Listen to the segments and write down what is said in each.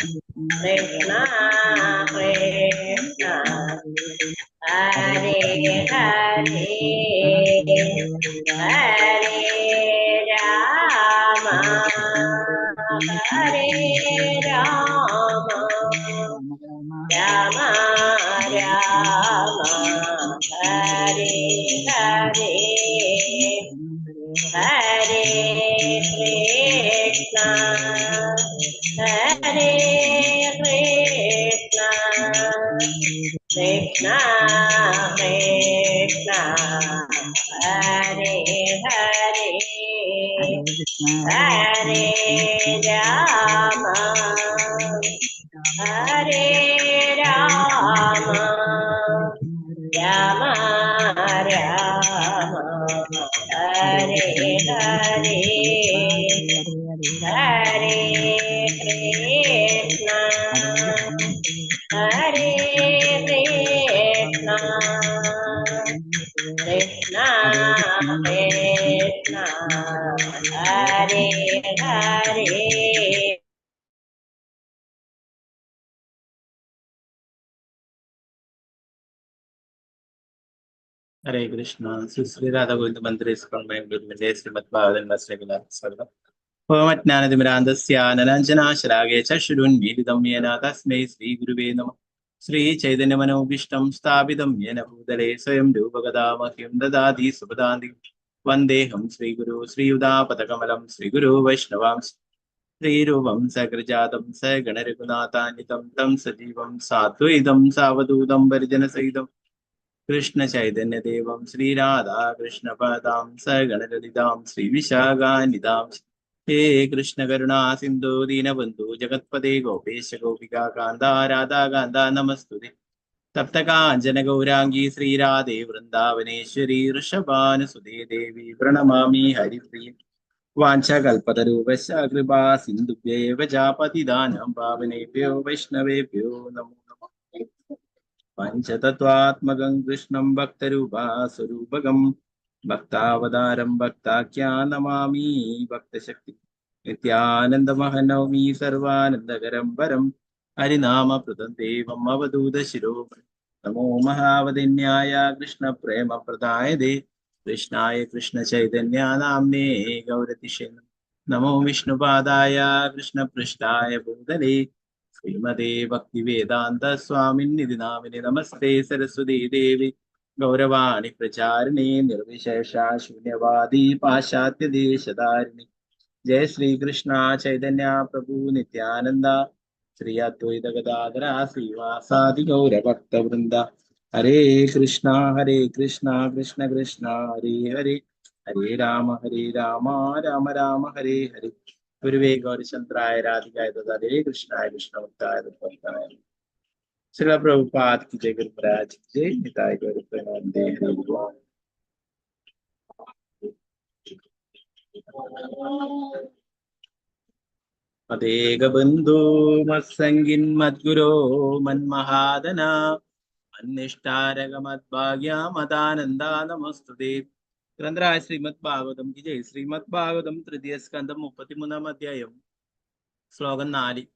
Krishna Krishna Hare Hare Hare Rama Hare Rama Rama Rama Hare Hare Hare Krishna Hare Krishna Krishna Krishna Hare Hare Hare Rama Hare Rama Rama Rama Hare Hare Hare Krishna Hare Krishna Krishna Krishna Hare Hare हरे कृष्ण श्री राधा गोविंद मंदिर श्रीमद् भागवत स्वागतम् ओम अज्ञानतिमिरान्धस्य अनञ्जनाशलाघे चक्षुरुन्मीलितं येन तस्मै श्रीगुरुवे नमः श्रीचैतन्यमनोभीष्टं स्थापितं येन भूतले स्वयं रूपगदामह्यं ददाति सुपदान्ति वन्देऽहं श्रीगुरु श्रीयुतापदकमलं श्रीगुरु वैष्णवांश श्रीरूपं सकृजातं सगणरघुनाथान्वितं तं सजीवं साद्वैतं सावधूतं परिजनसहितं कृष्ण चैतन्य देवं श्रीराधा कृष्ण पदां सगणललितां श्रीविशाखान्वितां हे कृष्ण करुणा सिंधु दीनबंधु जगत्पते गोपेश गोपिका कांता राधा कांता नमस्तुते तप्त कांचन गौरांगी श्रीराधे वृंदावनेश्वरी वृषभानुसुते देवी प्रणमामि हरिप्रिय वाञ्छाकल्पतरुभ्यश्च कृपा सिन्धुभ्येव च पतितानां पावनेभ्यो वैष्णवेभ्यो नमो नमः पञ्चतत्त्वात्मकं कृष्णं भक्तरूपास्वरूपकं भक्तावतारं भक्ताख्यां नमामि भक्तशक्ति नित्यानन्दमहनौमि सर्वानन्दकरं परं हरिनामकृतं देवम् अवधूतशिरो नमो महावदिन्याय कृष्णप्रेमप्रदायते कृष्णाय कृष्णचैतन्या नाम्ने गौरतिशे नमो विष्णुपादाय कृष्णपृष्ठाय भूतले श्रीमते भक्तिवेदांत स्वामिन्निधि नामिने नमस्ते सरस्वती देवी गौरवाणी प्रचारिणे निर्विशेषा शून्यवादी पाश्चात्य देशधारिणी जय श्री कृष्णा चैतन्य प्रभु नित्यानंदा श्री अद्वैत गदाधर श्रीवासादि गौर भक्त वृंदा हरे कृष्णा कृष्ण कृष्ण हरे हरे हरे राम राम राम हरे हरे गुरुवे गौरीशंकराय राधिकाय तदारे कृष्णाय कृष्ण भक्ताय भक्ताय श्रील प्रभुपाद की जय गुरु महाराज की जय निताय गौर प्रेमानंदे हरि बोल। मदेक बंधु मत्संगिन मद्गुरो मन्महादना अन्निष्टारक मद्भाग्या मदानंदा नमस्तुते ग्रंथराज श्रीमद् भागवतम की जय श्रीमद् भागवतम तृतीय स्कंदम 33 अध्याയം ശ്ലോകം 4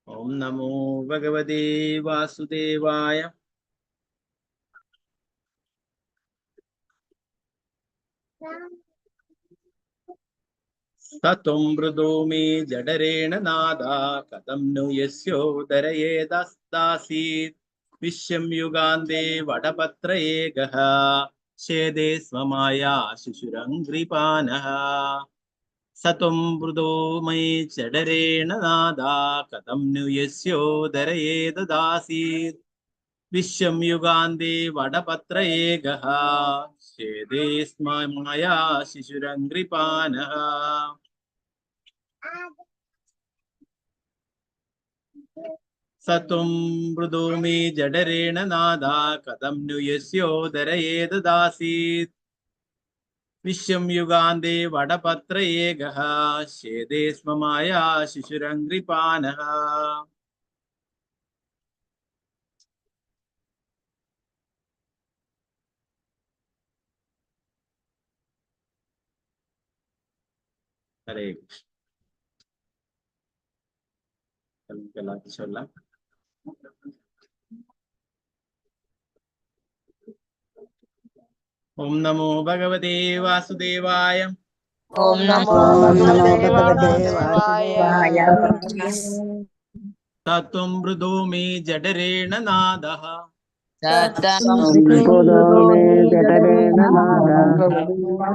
ഓം നമോ ഭഗവതേ വാസുദേവായ तत्त्वं मृदो मे जडरेण नादा कथं नु यस्योदरयेदस्तासीत् विश्वं युगान्ते वटपत्रये गः छेदे स्म माया शिशुरङ्घ्रिपाणः सत्वं मृदो मयि जडरेण नादा कथं नु यस्योदरयेददासीत् विश्वं युगान्ते वटपत्रये गः छेदे स्म माया शिशुरङ्घ्रिपाणः सत्वं मृदो मे जडरेण नादा कथं नु यस्योदरयेददासीत् विश्वं युगान्ते वटपत्रये गः छेदे स्म माया शिशुरङ्घ्रिपाणः हरे कृष्ण എല്ലാവർക്കും ചൊല്ലാം. ഓം നമോ ഭഗവതേ വാസുദേവായ. ഓം നമോ ഭഗവതേ വാസുദേവായ. തത്വം മൃദോ മേ ജഡരേണ നാദഃ.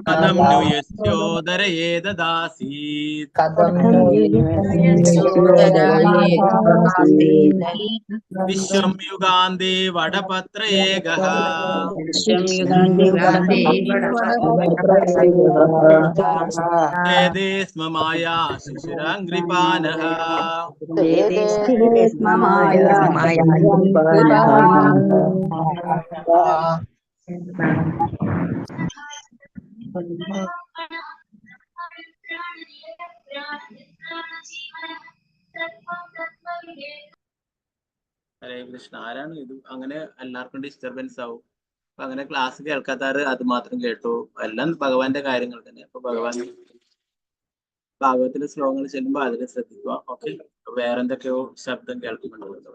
കഥം नु യസ്യോദരയേ ദദാസീത്. വിശ്വം യുഗാന്തേ വടപത്രയേകഃ. വേദേ സ്മ മായാ ശിശിരാംഗ്രിപാനഃ. ഹരേ കൃഷ്ണ. ആരാണ് ഇത്? അങ്ങനെ എല്ലാവർക്കും ഡിസ്റ്റർബൻസ് ആവും. അപ്പൊ അങ്ങനെ ക്ലാസ് കേൾക്കാത്താറ് അത് മാത്രം കേട്ടു. എല്ലാം ഭഗവാന്റെ കാര്യങ്ങൾ തന്നെ. അപ്പൊ ഭഗവാൻ ഭാഗവത്തിലെ ശ്ലോകങ്ങൾ ചെല്ലുമ്പോൾ അതിൽ ശ്രദ്ധിക്കുക. ഓക്കെ. വേറെ എന്തൊക്കെയോ ശബ്ദം കേൾക്കുന്നുണ്ടോ?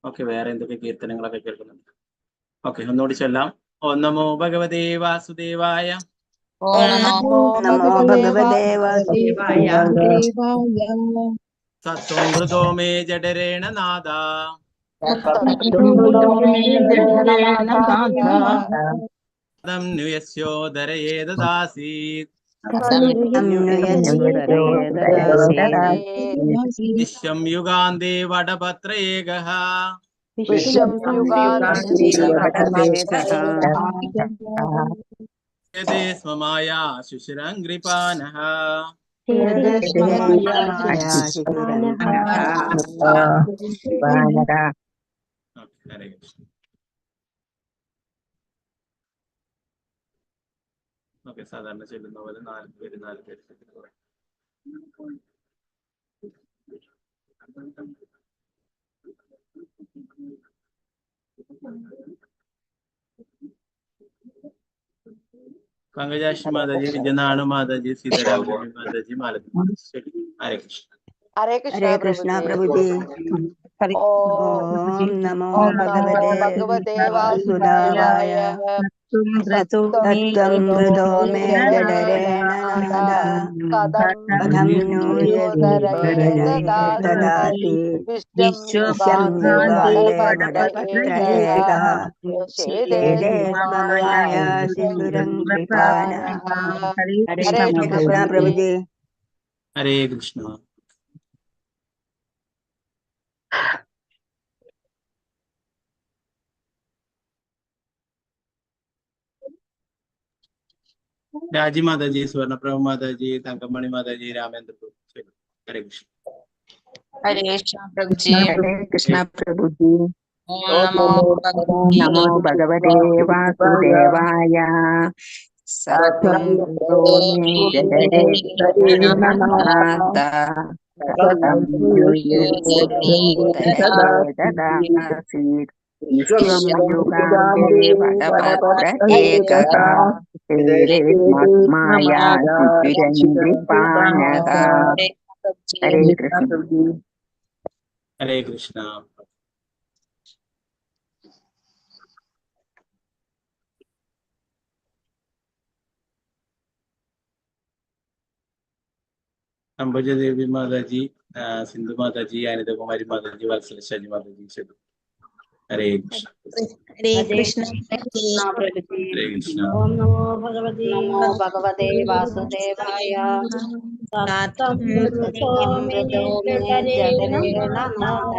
ഓക്കെ. വേറെ എന്തൊക്കെ കീർത്തനങ്ങളൊക്കെ കേൾക്കുന്നുണ്ട്? ഓക്കെ. ഒന്നുകൂടി ചൊല്ലാം. ഓം നമോ ഭഗവതേ വാസുദേവായ. ഓം നമോ ഭഗവതേ വാസുദേവായ. സത്വം മൃദോ മേ ജഡരേണ നാദ. കഥം नु യസ്യോദരയേ ദദാസീത്. വിശ്വം യുഗാന്തേ വടപത്രയേകഃ. യദേ സ്മ മായാ ശിശിരാംഗ്രിപാനഃ. ഹരേ കൃഷ്ണ. ഓക്കെ. സാധാരണ ചെല്ലുന്ന പോലെ 4 പേര് പങ്കജാക്ഷി മാതാജി, വിജയനാണു മാതാജി, സീതാരാമലക്ഷ്മി മാതാജി, മാലതി. ശരി. ഹരേ കൃഷ്ണ. ഹരേ കൃഷ്ണ പ്രഭുജി. ഓം നമോ ഭഗവതേ വാസുദേവായ. തത്വം മൃദോ മേ ജഡരേണ നാദ. കഥം नु യസ്യോദരയേ ദദാസി. വിശ്വം യുഗാന്തേ വടപത്രയേകഃ. ഛേദേ സ്മ മായാ ശിശുരംഗ്രിപാനഃ. ഹരേ കൃഷ്ണ പ്രഭുജി. ഹരേ കൃഷ്ണ. രാജി മാതാജി, സുവർണപ്രഭ മാതാജി, തങ്കമണി മാതാജി, രാമേന്ദ്ര പ്രഭു. ശരി. ഹരേ കൃഷ്ണ. ഹരേ കൃഷ്ണ പ്രഭുജി. ഓം നമോ ഭഗവതേ വാസുദേവായ. സത്വം മൃദോ മേ ജഡരേണ നാദ. കഥം नु യസ്യോദരയേ ദദാസീത്. വിശ്വം യുഗാന്തേ വടപത്രയേകഃ. ഛേദേ മായാ ശിശുരംഗ്രിപാനഃ. ഹരേ കൃഷ്ണ. ഹരേ കൃഷ്ണ. അംബുജദേവി മാതാജി, സിന്ധു മാതാജി, അനിതകുമാരി മാതാജി, വത്സലശാജി മാതാജി. ശരി. ഹരേ കൃഷ്ണ. ഹരേ കൃഷ്ണ. ഹരേ കൃഷ്ണ. ഓം നമോ ഭഗവതേ വാസുദേവായ. തത്വം മൃദോ മേ ജഡരേണ നാദ.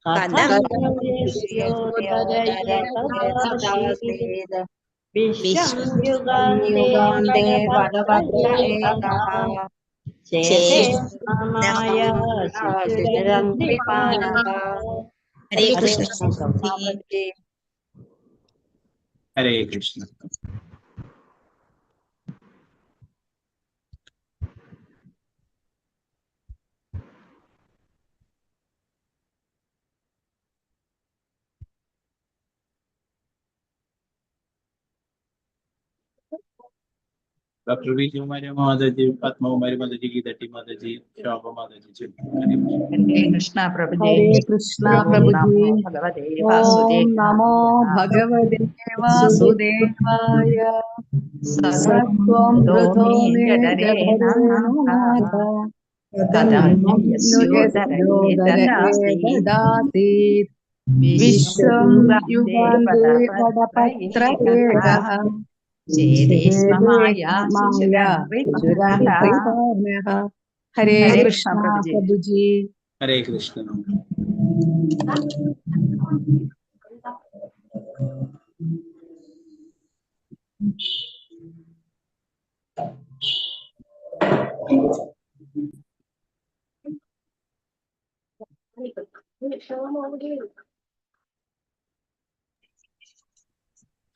കഥം नु യസ്യോദരയേ ദദാസി. വിശ്വം യുഗാന്തേ വടപത്രയേകഃ. ഛേദേ സ്മ മായാ ശിശുരംഗ്രിപാനഃ. ഹരേ കൃഷ്ണ പ്രഭുജി. ഹരേ കൃഷ്ണ. ഡോക്ടർ വിജയകുമാരി മാതാജി, പത്മകുമാരി മാതാജി, ഗീതട്ടി മാതാജി, ശോഭ മാതാജി. ഹരേ കൃഷ്ണ പ്രഭുജി. ഹരേ കൃഷ്ണ ഓം പ്രഭുജി. നമോ ഭഗവതേ ഓം വാസുദേവായ. നമോ ഭഗവതേ വാസുദേവായ. സത്വം വൃതോ മേ ജഠരേണ നാഥ കഥം നുയസ്യോദരേതദാസീത് വിശ്വം യുഗാന്തേ വടപത്ര ഏകഃ ചേതേസ്മമായ. ഹരേ കൃഷ്ണ പ്രഭുജി. ഹരേ കൃഷ്ണ.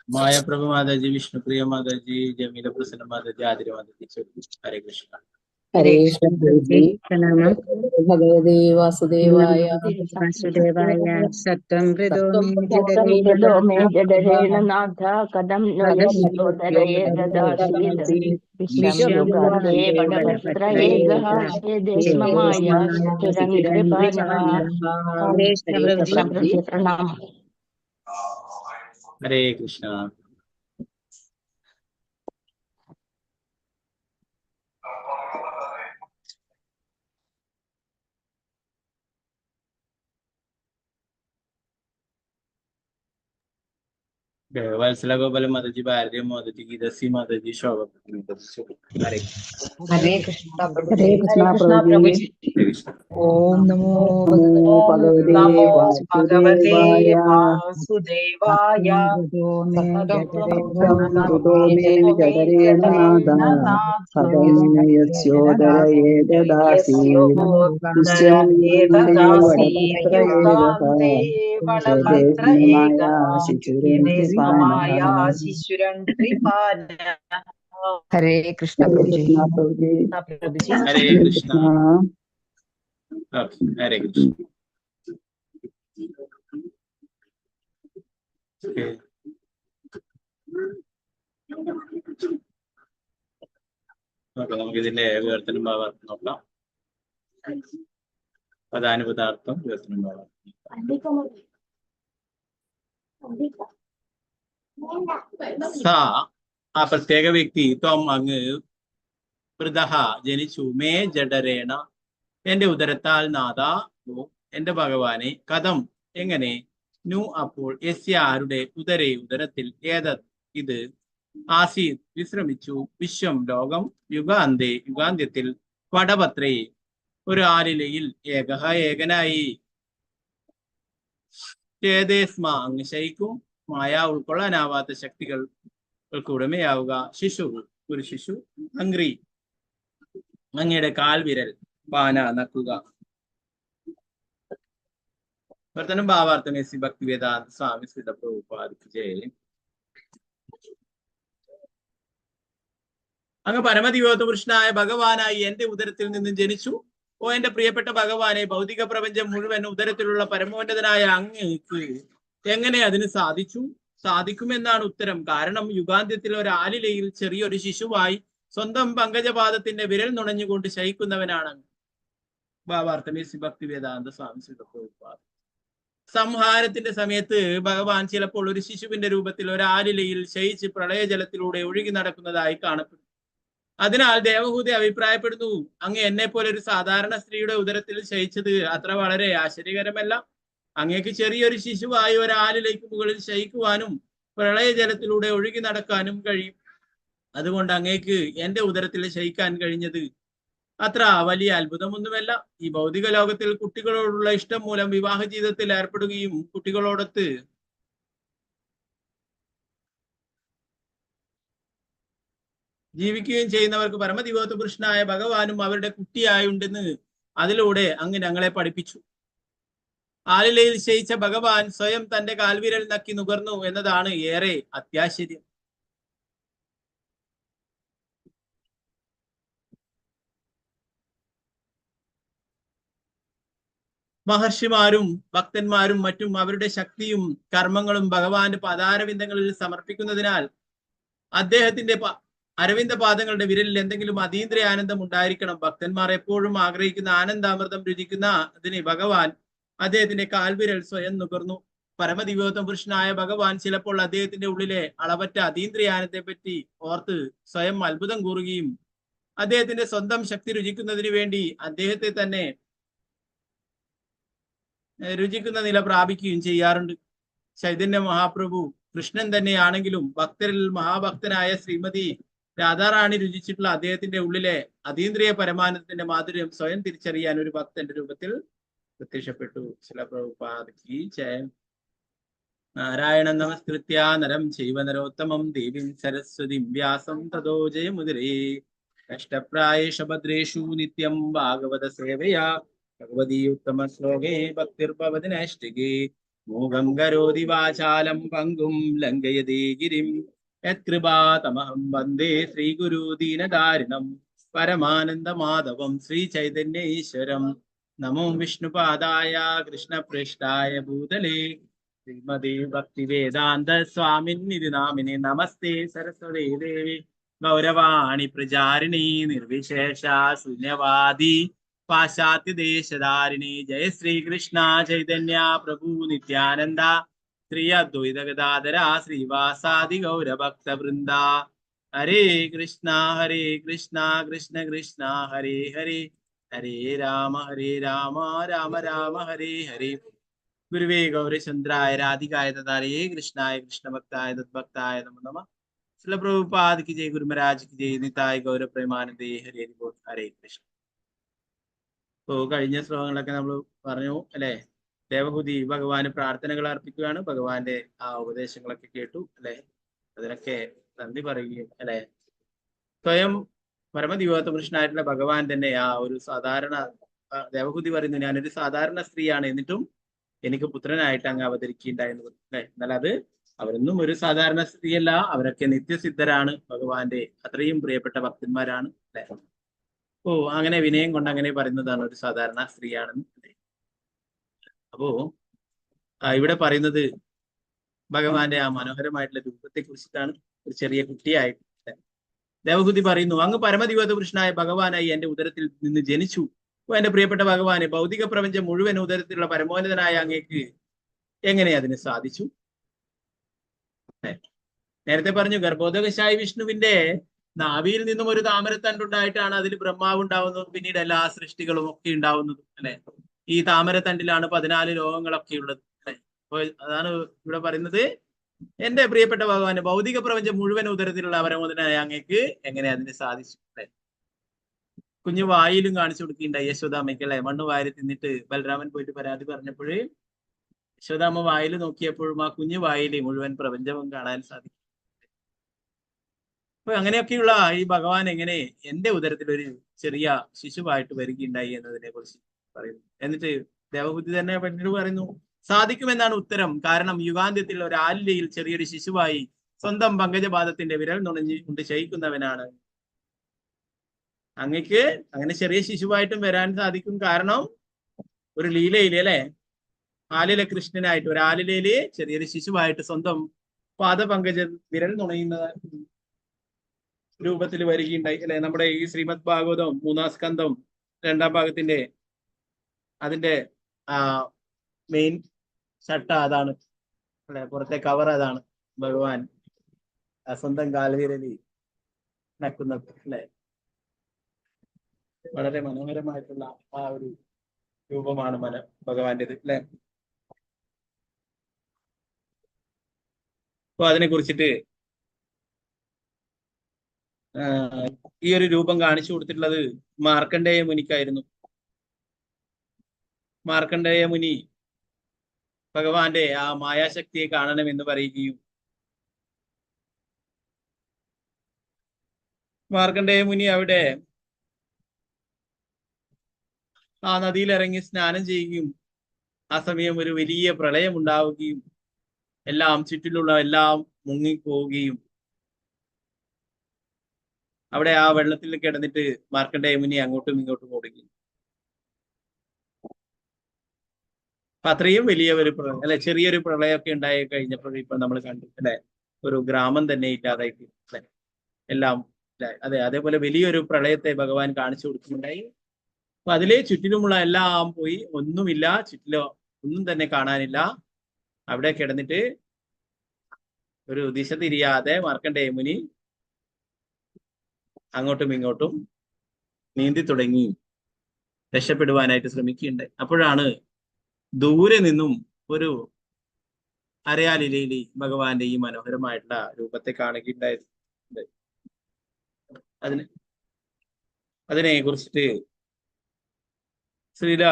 മായാപ്രഭു മാതാജി, വിഷ്ണുപ്രിയ മാതാജി, ജമീല പ്രസന്ന മാതാജി, ആതിര മാതാജി. ഹരേ കൃഷ്ണ. ഹരേ കൃഷ്ണ. ഭഗവതേ വാസുദേവായ. വാസുദേവായ. സത്വം വൃതോ മേ ജഠരേണ നാഥ കഥം നുയസ്യോദരേതദാസീത് വിശ്വം യുഗാന്തേ വടപത്ര ഏകഃ ചേതേസ്മമായ സുരനികൃപാണഃ. ഹരേ കൃഷ്ണ. പ്രണാമം. ഹരേ കൃഷ്ണ. വത്സല ഗോപാല മാതാജി, ഭാരതി മാതാജി, ഗീതസി മാതാജി, ശോഭ മാതാജി. ഹരേ ഹരേ കൃഷ്ണ ഹരേ കൃഷ്ണ പ്രഭുജി. ഓം നമോ ഭഗവതേ വാസുദേവായ. ഹരേ കൃഷ്ണ പ്രഭുജി. ഹരേ കൃഷ്ണ. ഹരേ കൃഷ്ണ. നമുക്ക് ഇതിന്റെ വിവർത്തനം ഭാവാർത്ഥം നോക്കാം. പദാനുപദാർത്ഥം വിവർത്തനം ഭാവാർത്ഥം. സാ ആ പ്രത്യേക വ്യക്തി ത്വം അങ്ങ് വൃതഃ ജനിച്ചു മേ ജഡരേണ എന്റെ ഉദരത്താൽ നാഥ എന്റെ ഭഗവാനെ കഥം എങ്ങനെ നു അപ്പോൾ യസ്യ ആരുടെ ഉദരേ ഉദരത്തിൽ ഏതത് ഇത് ആസീത് വിശ്രമിച്ചു വിശ്വം ലോകം യുഗാന്തേ യുഗാന്ത്യത്തിൽ വടപത്രേ ഒരു ആലിലയിൽ ഏകഹ ഏകനായി ചേതേസ്മ അങ്ങ് ശയിക്കും മായ ഉൾക്കൊള്ളാനാവാത്ത ശക്തികൾക്ക് ഉടമയാവുക ശിശു ഒരു ശിശു അംഗ്രി അങ്ങയുടെ കാൽവിരൽ പാന നക്കുക. വർത്തനം ഭാവാർത്ഥം എസ് ഭക്തി വേദാന്ത സ്വാമി ശ്രീ പ്രഭുപാദിക്ക് ജയ. അങ്ങ് പരമദിവോത്ത പുരുഷനായ ഭഗവാനായി എന്റെ ഉദരത്തിൽ നിന്നും ജനിച്ചു. ഓ എന്റെ പ്രിയപ്പെട്ട ഭഗവാനെ, ഭൗതിക പ്രപഞ്ചം മുഴുവൻ ഉദരത്തിലുള്ള പരമോന്നതനായ അങ്ങക്ക് എങ്ങനെ അതിന് സാധിക്കുമെന്നാണ് ഉത്തരം. കാരണം യുഗാന്ത്യത്തിൽ ഒരു ആലിലയിൽ ചെറിയൊരു ശിശുവായി സ്വന്തം പങ്കജപാദത്തിന്റെ വിരൽ നുണഞ്ഞുകൊണ്ട് ശയിക്കുന്നവനാണ്. ഭാവാർത്ഥം എസ് ഭക്തി വേദാന്ത സ്വാമി ശ്രീ പ്രഭുപാദ്. സംഹാരത്തിന്റെ സമയത്ത് ഭഗവാൻ ചിലപ്പോൾ ഒരു ശിശുവിന്റെ രൂപത്തിൽ ഒരു ആലിലയിൽ ശയിച്ച് പ്രളയജലത്തിലൂടെ ഒഴുകി നടക്കുന്നതായി കാണപ്പെടുന്നു. അതിനാൽ ദേവഹൂതി അഭിപ്രായപ്പെടുന്നു, അങ്ങ് എന്നെ പോലെ ഒരു സാധാരണ സ്ത്രീയുടെ ഉദരത്തിൽ ശയിച്ചത് അത്ര വളരെ ആശ്ചര്യകരമല്ല. അങ്ങേക്ക് ചെറിയൊരു ശിശുവായി ഒരു ആലിലേക്ക് മുകളിൽ ശയിക്കുവാനും പ്രളയജലത്തിലൂടെ ഒഴുകി നടക്കാനും കഴിയും. അതുകൊണ്ട് അങ്ങേക്ക് എന്റെ ഉദരത്തിൽ ശയിക്കാൻ കഴിഞ്ഞത് അത്ര വലിയ അത്ഭുതമൊന്നുമല്ല. ഈ ഭൗതിക ലോകത്തിൽ കുട്ടികളോടുള്ള ഇഷ്ടം മൂലം വിവാഹ ജീവിതത്തിൽ ഏർപ്പെടുകയും കുട്ടികളോടൊത്ത് ജീവിക്കുകയും ചെയ്യുന്നവർക്ക് പരമദിവോത്ത പുരുഷനായ ഭഗവാനും അവരുടെ കുട്ടിയായുണ്ടെന്ന് അതിലൂടെ അങ്ങ് ഞങ്ങളെ പഠിപ്പിച്ചു. ആലിലയിൽ ശയിച്ച ഭഗവാൻ സ്വയം തന്റെ കാൽവിരൽ നക്കി നുകർന്നു എന്നതാണ് ഏറെ അത്യാശ്ചര്യം. മഹർഷിമാരും ഭക്തന്മാരും മറ്റും അവരുടെ ശക്തിയും കർമ്മങ്ങളും ഭഗവാന്റെ പദാരവിന്ദങ്ങളിൽ സമർപ്പിക്കുന്നതിനാൽ അദ്ദേഹത്തിന്റെ അരവിന്ദ പാദങ്ങളുടെ വിരലിൽ എന്തെങ്കിലും അതീന്ദ്രിയ ആനന്ദം ഉണ്ടായിരിക്കണം. ഭക്തന്മാർ എപ്പോഴും ആഗ്രഹിക്കുന്ന ആനന്ദാമൃതം രുചിക്കുന്ന അതിന് ഭഗവാൻ അദ്ദേഹത്തിന്റെ കാൽവിരൽ സ്വയം നുകർന്നു. പരമദിവ്യോത്തമ പുരുഷനായ ഭഗവാൻ ചിലപ്പോൾ അദ്ദേഹത്തിന്റെ ഉള്ളിലെ അളവറ്റ അതീന്ദ്രിയാനത്തെ പറ്റി ഓർത്ത് സ്വയം അത്ഭുതം കൂറുകയും അദ്ദേഹത്തിന്റെ സ്വന്തം ശക്തി രുചിക്കുന്നതിന് വേണ്ടി അദ്ദേഹത്തെ തന്നെ രുചിക്കുന്ന നില പ്രാപിക്കുകയും ചെയ്യാറുണ്ട്. ചൈതന്യ മഹാപ്രഭു കൃഷ്ണൻ തന്നെയാണെങ്കിലും ഭക്തരിൽ മഹാഭക്തനായ ശ്രീമതി രാധാറാണി രുചിച്ചിട്ടുള്ള അദ്ദേഹത്തിന്റെ ഉള്ളിലെ അതീന്ദ്രിയ പരമാനന്ദത്തിന്റെ മാധുര്യം സ്വയം തിരിച്ചറിയാൻ ഒരു ഭക്തന്റെ രൂപത്തിൽ പ്രത്യക്ഷപ്പെട്ടു. ശില പ്രഭുപാദി ജയം. നാരായണ നമസ്കൃത്യ നരം ചൈവ നരോത്തമം ദേവീം സരസ്വതിം വ്യാസം തതോ ജയമുദിരേ. കഷ്ടപ്രായേഷു ഭദ്രേഷു നിത്യം ഭാഗവത സേവയാ ഭഗവതി ഉത്തമ ശ്ലോകേ ഭക്തിർഭവതി നൈഷ്ഠികേ. മൂകം കരോതി വാചാലം പങ്കും ലംഘയതേ ഗിരിം യത്കൃപാതമഹം വന്ദേ ശ്രീഗുരു ദീനദാരിണം പരമാനന്ദ മാധവം ശ്രീ ചൈതന്യ ഈശ്വരം. നമോ വിഷ്ണുപാദായ കൃഷ്ണപ്രേഷ്ഠായ ഭൂതലേ ശ്രീമതി ഭക്തി വേദാന്ത സ്വാമിന്നിതി നാമിനെ. നമസ്തേ സരസ്വതീ ദേവി ഗൗരവാണി പ്രചാരിണി നിർവിശേഷ ശൂന്യവാദി പാശ്ചാത്യ ദേശധാരിണി. ജയ ശ്രീകൃഷ്ണ ചൈതന്യ പ്രഭു നിത്യാനന്ദ ശ്രീ അദ്വൈത ഗദാധര ശ്രീവാസാദി ഗൗരഭക്ത വൃന്ദ. ഹരേ കൃഷ്ണ കൃഷ്ണ കൃഷ്ണ ഹരേ ഹരേ ഹരേ രാമ രാമ രാമ ഹരേ ഹരേ. ഗുരുവേ ഗൗരചന്ദ്രായ രാധികായ തഥാരേ കൃഷ്ണായ കൃഷ്ണഭക്തായ തദ്ഭക്തായ നമോ നമഃ. ശ്രീല പ്രഭുപാദ് ജയ്, ഗുരുമരാജ് ജയ്, നിതായ് ഗൗര പ്രേമാനന്ദേ ഹരേ ഹരേ കൃഷ്ണ. ഇപ്പോ കഴിഞ്ഞ ശ്ലോകങ്ങളൊക്കെ നമ്മൾ പറഞ്ഞു അല്ലെ. ദേവഹൂതി ഭഗവാന് പ്രാർത്ഥനകൾ അർപ്പിക്കുകയാണ്. ഭഗവാന്റെ ആ ഉപദേശങ്ങളൊക്കെ കേട്ടു അല്ലെ. അതിനൊക്കെ നന്ദി പറയുകയും അല്ലെ. സ്വയം പരമദിവ്യോത്തമ പുരുഷനായിട്ടുള്ള ഭഗവാൻ തന്നെ ആ ഒരു സാധാരണ ദേവഹൂതി പറയുന്നു, ഞാനൊരു സാധാരണ സ്ത്രീയാണ്, എന്നിട്ടും എനിക്ക് പുത്രനായിട്ട് അങ്ങ് അവതരിക്കുകയുണ്ടായിരുന്നു അല്ലെ. എന്നാൽ അത് അവരൊന്നും ഒരു സാധാരണ സ്ത്രീയല്ല, അവരൊക്കെ നിത്യസിദ്ധരാണ്, ഭഗവാന്റെ അത്രയും പ്രിയപ്പെട്ട ഭക്തന്മാരാണ് അല്ലെ. ഓ അങ്ങനെ വിനയം കൊണ്ട് അങ്ങനെ പറയുന്നതാണ് ഒരു സാധാരണ സ്ത്രീയാണെന്ന്. അപ്പോ ഇവിടെ പറയുന്നത് ഭഗവാന്റെ ആ മനോഹരമായിട്ടുള്ള രൂപത്തെ കുറിച്ചിട്ടാണ്. ഒരു ചെറിയ കുട്ടിയായിട്ട് ദേവഹൂതി പറയുന്നു, അങ്ങ് പരമദിവ്യോത്തമ പുരുഷനായ ഭഗവാനായി എന്റെ ഉദരത്തിൽ നിന്ന് ജനിച്ചു. അപ്പൊ എന്റെ പ്രിയപ്പെട്ട ഭഗവാനെ, ഭൗതിക പ്രപഞ്ചം മുഴുവൻ ഉദരത്തിലുള്ള പരമോന്നതനായ അങ്ങേക്ക് എങ്ങനെ അതിന് സാധിച്ചു? നേരത്തെ പറഞ്ഞു, ഗർഭോദകശായി വിഷ്ണുവിന്റെ നാഭിയിൽ നിന്നും ഒരു താമരത്തണ്ടുണ്ടായിട്ടാണ് അതിൽ ബ്രഹ്മാവ് ഉണ്ടാവുന്നതും പിന്നീട് എല്ലാ സൃഷ്ടികളും ഒക്കെ ഉണ്ടാവുന്നതും അല്ലെ. ഈ താമരത്തണ്ടിലാണ് 14 ലോകങ്ങളൊക്കെ ഉള്ളത് അല്ലെ. അപ്പോൾ അതാണ് ഇവിടെ പറയുന്നത്, എന്റെ പ്രിയപ്പെട്ട ഭഗവാന് ഭൗതിക പ്രപഞ്ചം മുഴുവൻ ഉദരത്തിലുള്ള പരമോന്നതനായ അങ്ങേക്ക് എങ്ങനെ അതിന് സാധിച്ചു അല്ലെ. കുഞ്ഞു വായിലും കാണിച്ചു കൊടുക്കുകയുണ്ടായി യശോദാമ്മയ്ക്ക് അല്ലെ. മണ്ണ് വാരി തിന്നിട്ട് ബലരാമൻ പോയിട്ട് പരാതി പറഞ്ഞപ്പോഴേ യശോദാമ്മ വായിൽ നോക്കിയപ്പോഴും ആ കുഞ്ഞു വായിൽ മുഴുവൻ പ്രപഞ്ചവും കാണാൻ സാധിക്കും. അപ്പൊ അങ്ങനെയൊക്കെയുള്ള ഈ ഭഗവാൻ എങ്ങനെ എന്റെ ഉദരത്തിൽ ഒരു ചെറിയ ശിശുവായിട്ട് വരികയുണ്ടായി എന്നതിനെ കുറിച്ച് പറയുന്നു. എന്നിട്ട് ദേവബുദ്ധി തന്നെ പിന്നീട് പറയുന്നു, സാധിക്കുമെന്നാണ് ഉത്തരം. കാരണം യുഗാന്ത്യത്തിൽ ഒരു ആലിലയിൽ ചെറിയൊരു ശിശുവായി സ്വന്തം പങ്കജപാദത്തിന്റെ വിരൽ നുണഞ്ഞ് കൊണ്ട് ശയിക്കുന്നവനാണ് അങ്ങക്ക്. അങ്ങനെ ചെറിയ ശിശുവായിട്ടും വരാൻ സാധിക്കും. കാരണം ഒരു ലീലയില് അല്ലെ, ആലില കൃഷ്ണനായിട്ട് ഒരു ആലിലയില് ചെറിയൊരു ശിശുവായിട്ട് സ്വന്തം പാദപങ്കജ വിരൽ നുണയുന്ന രൂപത്തിൽ വരികയുണ്ടായി അല്ലെ. നമ്മുടെ ഈ ശ്രീമദ് ഭാഗവതം 3-ാം സ്കന്ധം 2-ാം ഭാഗത്തിന്റെ അതിന്റെ മെയിൻ ചട്ട അതാണ് അല്ലെ, പുറത്തെ കവർ അതാണ്. ഭഗവാൻ സ്വന്തം കാൽവിരലി നക്കുന്നത് അല്ലെ. വളരെ മനോഹരമായിട്ടുള്ള ആ ഒരു രൂപമാണ് ഭഗവാന്റേത് അല്ലെ. അപ്പൊ അതിനെ കുറിച്ചിട്ട് ഈ ഒരു രൂപം കാണിച്ചു കൊടുത്തിട്ടുള്ളത് മാർക്കണ്ഡേയ മുനിക്കായിരുന്നു. മാർക്കണ്ഡേയ മുനി ഭഗവാന്റെ ആ മായാശക്തിയെ കാണണമെന്ന് പറയുകയും മാർക്കണ്ഡേയ മുനി അവിടെ ആ നദിയിലിറങ്ങി സ്നാനം ചെയ്യുകയും ആ സമയം ഒരു വലിയ പ്രളയം ഉണ്ടാവുകയും എല്ലാം ചുറ്റിലുള്ള എല്ലാം മുങ്ങിപ്പോവുകയും അവിടെ ആ വെള്ളത്തിൽ കിടന്നിട്ട് മാർക്കണ്ഡേയ മുനി അങ്ങോട്ടും ഇങ്ങോട്ടും ഓടുകയും അത്രയും വലിയ ഒരു പ്രളയം അല്ലെ, ചെറിയൊരു പ്രളയമൊക്കെ ഉണ്ടായി കഴിഞ്ഞപ്പോൾ ഇപ്പൊ നമ്മൾ കണ്ടു അല്ലെ, ഒരു ഗ്രാമം തന്നെ ഇല്ലാതായിട്ട് അല്ലെ, എല്ലാം അതെ, അതേപോലെ വലിയൊരു പ്രളയത്തെ ഭഗവാൻ കാണിച്ചു കൊടുക്കുന്നുണ്ടായി. അപ്പൊ അതിലെ ചുറ്റിലുമുള്ള എല്ലാം പോയി, ഒന്നുമില്ല, ചുറ്റിലോ ഒന്നും തന്നെ കാണാനില്ല. അവിടെ കിടന്നിട്ട് ഒരു ദിശ തിരിയാതെ മാർക്കണ്ഡേയ മുനി അങ്ങോട്ടും ഇങ്ങോട്ടും നീന്തി തുടങ്ങി രക്ഷപ്പെടുവാനായിട്ട് ശ്രമിക്കുകയുണ്ട്. അപ്പോഴാണ് ദൂരെ നിന്നും ഒരു അരയാലിലയിൽ ഭഗവാന്റെ ഈ മനോഹരമായിട്ടുള്ള രൂപത്തെ കാണുകയുണ്ടായത്. അതിനെ കുറിച്ചിട്ട് ശ്രീല